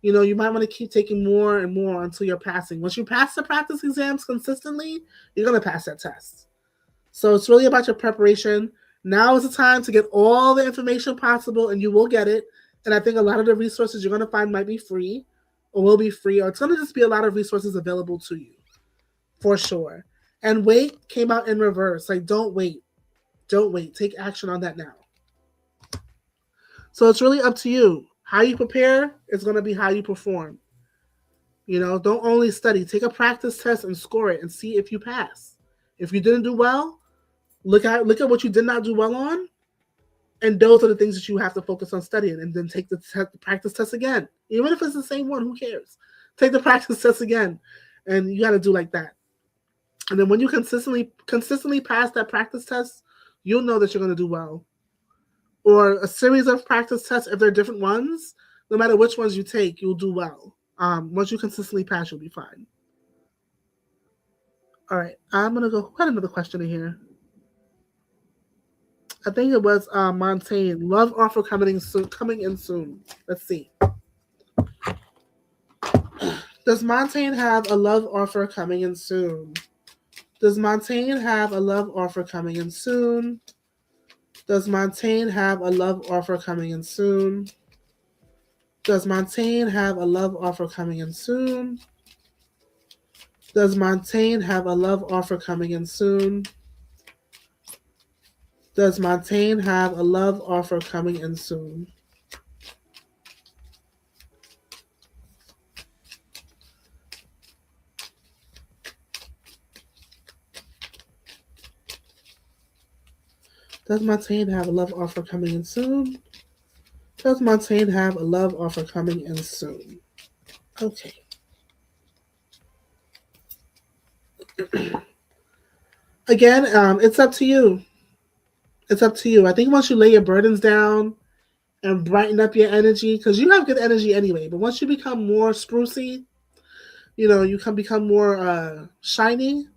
you might want to keep taking more and more until you're passing. Once you pass the practice exams consistently, you're going to pass that test. So it's really about your preparation. Now is the time to get all the information possible, and you will get it. And I think a lot of the resources you're going to find might be free or will be free, or it's going to just be a lot of resources available to you for sure. And wait came out in reverse. Like, don't wait. Don't wait. Take action on that now. So it's really up to you. How you prepare is going to be how you perform. You know, don't only study. Take a practice test and score it and see if you pass. If you didn't do well, look at what you did not do well on, and those are the things that you have to focus on studying, and then take the practice test again. Even if it's the same one, who cares? Take the practice test again, and you got to do like that. And then when you consistently pass that practice test, you'll know that you're going to do well. Or a series of practice tests, if they're different ones, no matter which ones you take, you'll do well. Once you consistently pass, you'll be fine. All right, I'm going to go. Who had another question in here? I think it was Montaigne. Love offer coming in soon. Let's see. Does Montaigne have a love offer coming in soon? Does Montaigne have a love offer coming in soon? Does Montaigne have a love offer coming in soon? Does Montaigne have a love offer coming in soon? Does Montaigne have a love offer coming in soon? Does Montaigne have a love offer coming in soon? Does Montaigne have a love offer coming in soon? Does Montaigne have a love offer coming in soon? Okay. Again, it's up to you. It's up to you. I think once you lay your burdens down and brighten up your energy, because you have good energy anyway, but once you become more sprucey, you can become more shiny.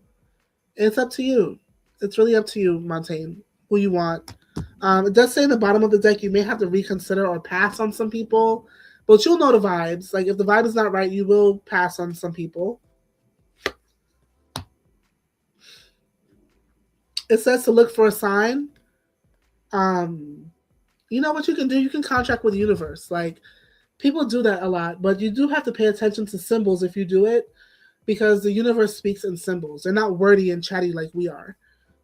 It's up to you. It's really up to you, Montaigne, who you want. It does say in the bottom of the deck you may have to reconsider or pass on some people, but you'll know the vibes. Like, if the vibe is not right, you will pass on some people. It says to look for a sign. You know what you can do? You can contract with the universe. Like, people do that a lot, but you do have to pay attention to symbols if you do it, because the universe speaks in symbols. They're not wordy and chatty like we are.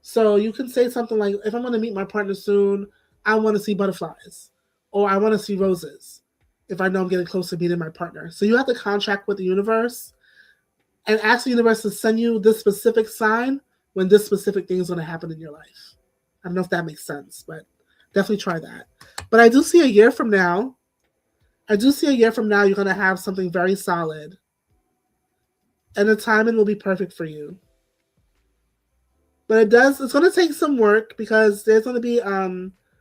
So you can say something like, if I'm going to meet my partner soon, I want to see butterflies, or I want to see roses, if I know I'm getting close to meeting my partner. So you have to contract with the universe and ask the universe to send you this specific sign when this specific thing is going to happen in your life. I don't know if that makes sense, but definitely try that. But I do see a year from now, you're going to have something very solid. And the timing will be perfect for you. But it's going to take some work, because there's going to be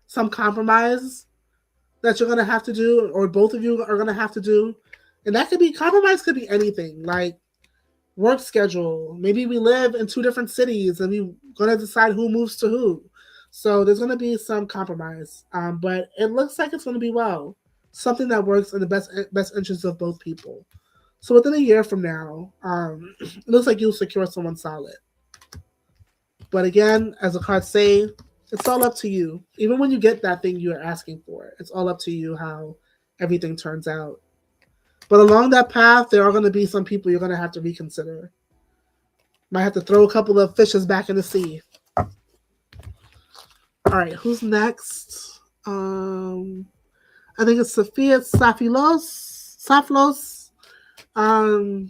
some compromise that you're going to have to do, or both of you are going to have to do. And compromise could be anything, like work schedule. Maybe we live in 2 different cities and we're going to decide who moves to who. So there's going to be some compromise. But it looks like it's going to be well. Something that works in the best interest of both people. So within a year from now, it looks like you'll secure someone solid. But again, as the cards say, it's all up to you. Even when you get that thing you're asking for, it's all up to you how everything turns out. But along that path, there are going to be some people you're going to have to reconsider. Might have to throw a couple of fishes back in the sea. All right, who's next? I think it's Sophia Saflos.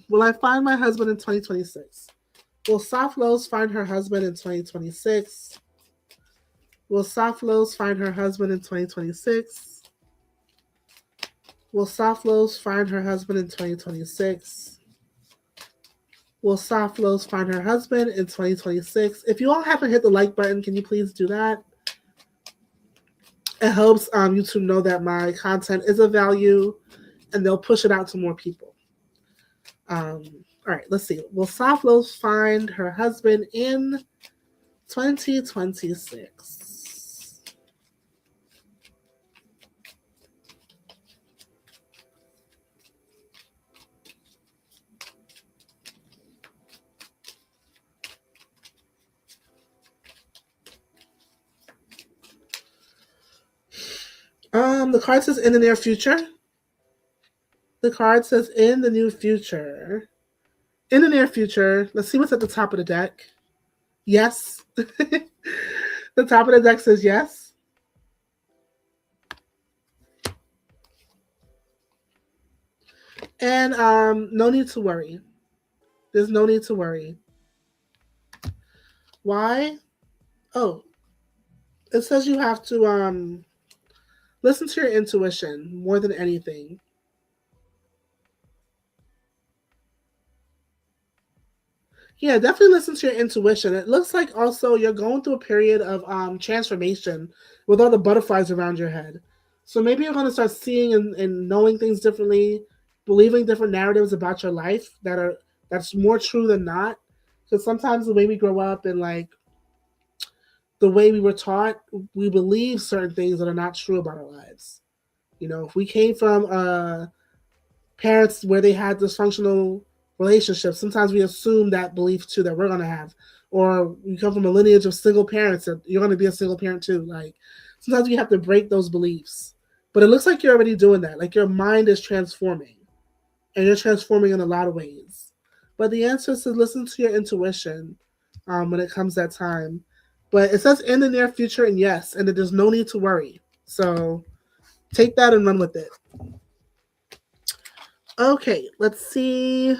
Will I find my husband in 2026? Will Saflos find her husband in 2026? Will Saflos find her husband in 2026? Will Saflos find her husband in 2026? Will Saflos find her husband in 2026? If you all haven't hit the like button, can you please do that? It helps YouTube know that my content is of value, and they'll push it out to more people. All right, let's see. Will Saflos find her husband in 2026? The card says in the near future. The card says in the new future. In the near future, let's see what's at the top of the deck. Yes. The top of the deck says yes. And no need to worry. There's no need to worry. Why? Oh, it says you have to listen to your intuition more than anything. Yeah, definitely listen to your intuition. It looks like also you're going through a period of transformation with all the butterflies around your head. So maybe you're going to start seeing and knowing things differently, believing different narratives about your life that's more true than not. Because sometimes the way we grow up and like the way we were taught, we believe certain things that are not true about our lives. You know, if we came from parents where they had dysfunctional relationships, sometimes we assume that belief too that we're gonna have. Or you come from a lineage of single parents that you're gonna be a single parent too. Like sometimes we have to break those beliefs. But it looks like you're already doing that. Like your mind is transforming. And you're transforming in a lot of ways. But the answer is to listen to your intuition when it comes that time. But it says in the near future, and yes, and that there's no need to worry. So take that and run with it. Okay, let's see.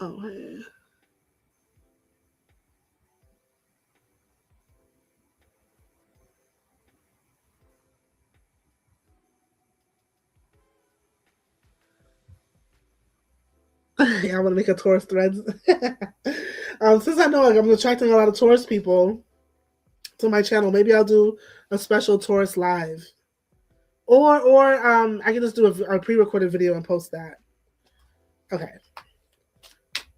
Oh, hey. Yeah, I want to make a Taurus threads. Since I know like I'm attracting a lot of Taurus people to my channel, maybe I'll do a special Taurus live, or I can just do a pre-recorded video and post that. Okay.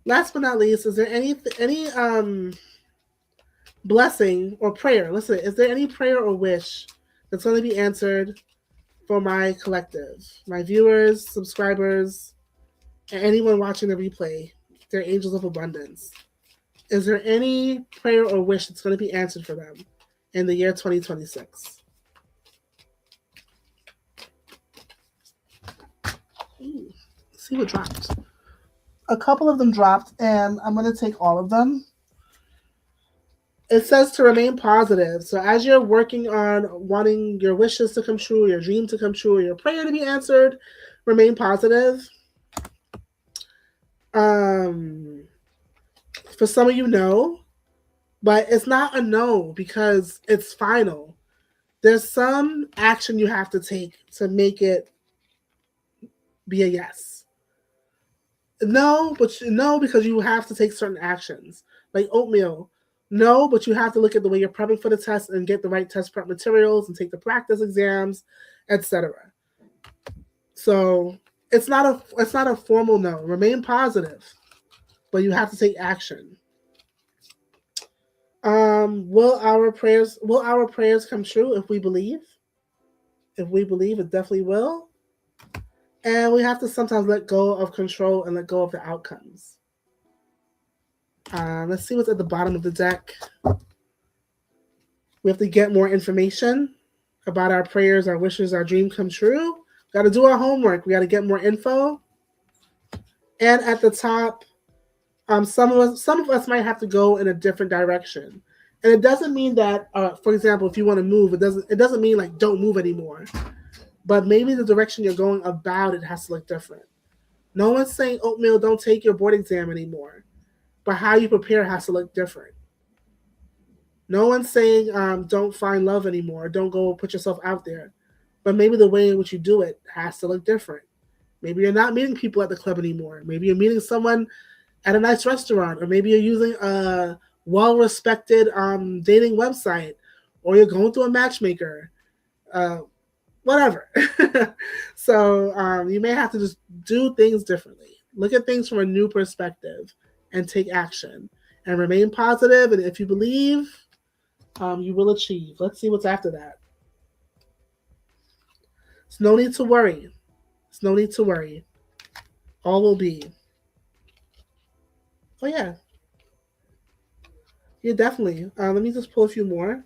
Last but not least, is there any blessing or prayer? Listen, is there any prayer or wish that's going to be answered for my collective, my viewers, subscribers, and anyone watching the replay? They're angels of abundance. Is there any prayer or wish that's going to be answered for them in the year 2026? Ooh, let's see what dropped. A couple of them dropped, and I'm going to take all of them. It says to remain positive. So as you're working on wanting your wishes to come true, your dream to come true, your prayer to be answered, remain positive. For some of you, no, but it's not a no because it's final. There's some action you have to take to make it be a yes. No, but no, because you have to take certain actions, like oatmeal. No, but you have to look at the way you're prepping for the test and get the right test prep materials and take the practice exams, etc. So it's not a formal no. Remain positive, but you have to take action. Will our prayers come true if we believe? If we believe, it definitely will. And we have to sometimes let go of control and let go of the outcomes. Let's see what's at the bottom of the deck. We have to get more information about our prayers, our wishes, our dream come true. Got to do our homework. We got to get more info. And at the top, some of us might have to go in a different direction. And it doesn't mean that, for example, if you want to move, it doesn't mean like don't move anymore. But maybe the direction you're going about it has to look different. No one's saying oatmeal, don't take your board exam anymore, but how you prepare has to look different. No one's saying don't find love anymore, don't go put yourself out there, but maybe the way in which you do it has to look different. Maybe you're not meeting people at the club anymore. Maybe you're meeting someone at a nice restaurant, or maybe you're using a well-respected dating website, or you're going through a matchmaker. Whatever. So you may have to just do things differently. Look at things from a new perspective and take action and remain positive. And if you believe, you will achieve. Let's see what's after that. There's no need to worry. There's no need to worry. All will be. Oh yeah, yeah, definitely. Let me just pull a few more.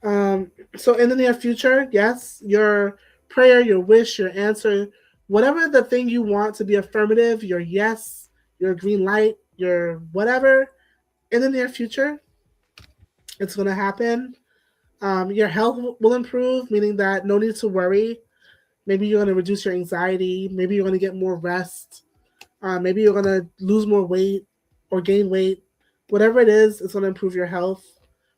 So in the near future, yes, your prayer, your wish, your answer, whatever the thing you want to be affirmative, your yes, your green light, your whatever, in the near future, it's going to happen. Your health will improve, meaning that no need to worry. Maybe you're going to reduce your anxiety. Maybe you're going to get more rest. Maybe you're going to lose more weight or gain weight. Whatever it is, it's going to improve your health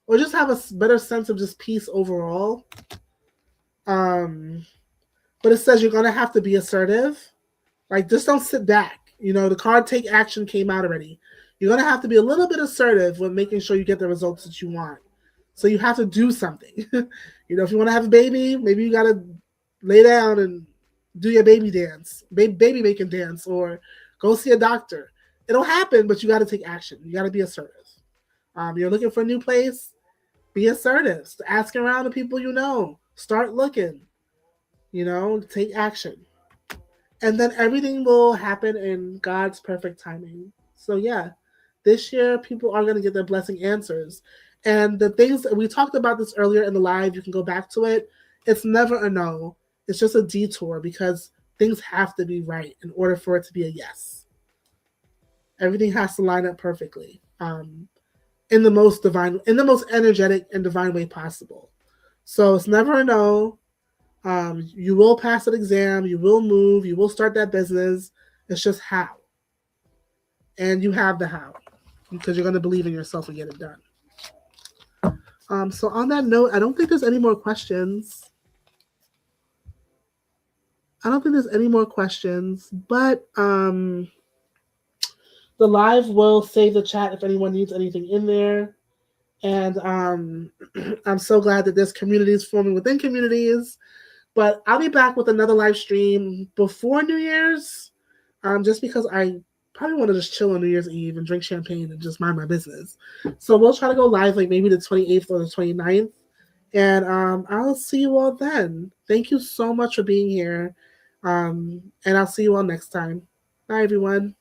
or just have a better sense of just peace overall. Um, but it says you're going to have to be assertive. Like, just don't sit back. You know, the card take action came out already. You're going to have to be a little bit assertive with making sure you get the results that you want. So you have to do something. You know, if you want to have a baby, maybe you got to lay down and do your baby dance, baby making dance, or go see a doctor. It'll happen, but you got to take action. You got to be assertive. You're looking for a new place, be assertive. Ask around the people you know. Start looking. You know, take action. And then everything will happen in God's perfect timing. So, yeah, this year people are going to get their blessing answers. And the things we talked about this earlier in the live, you can go back to it. It's never a no, it's just a detour because things have to be right in order for it to be a yes. Everything has to line up perfectly in the most divine, in the most energetic and divine way possible. So it's never a no. You will pass an exam, you will move, you will start that business. It's just how. And you have the how because you're going to believe in yourself and get it done. So on that note, I don't think there's any more questions. But the live will save the chat if anyone needs anything in there. And I'm so glad that there's communities forming within communities. But I'll be back with another live stream before New Year's, just because I probably want to just chill on New Year's Eve and drink champagne and just mind my business. So we'll try to go live like maybe the 28th or the 29th. And I'll see you all then. Thank you so much for being here. And I'll see you all next time. Bye, everyone.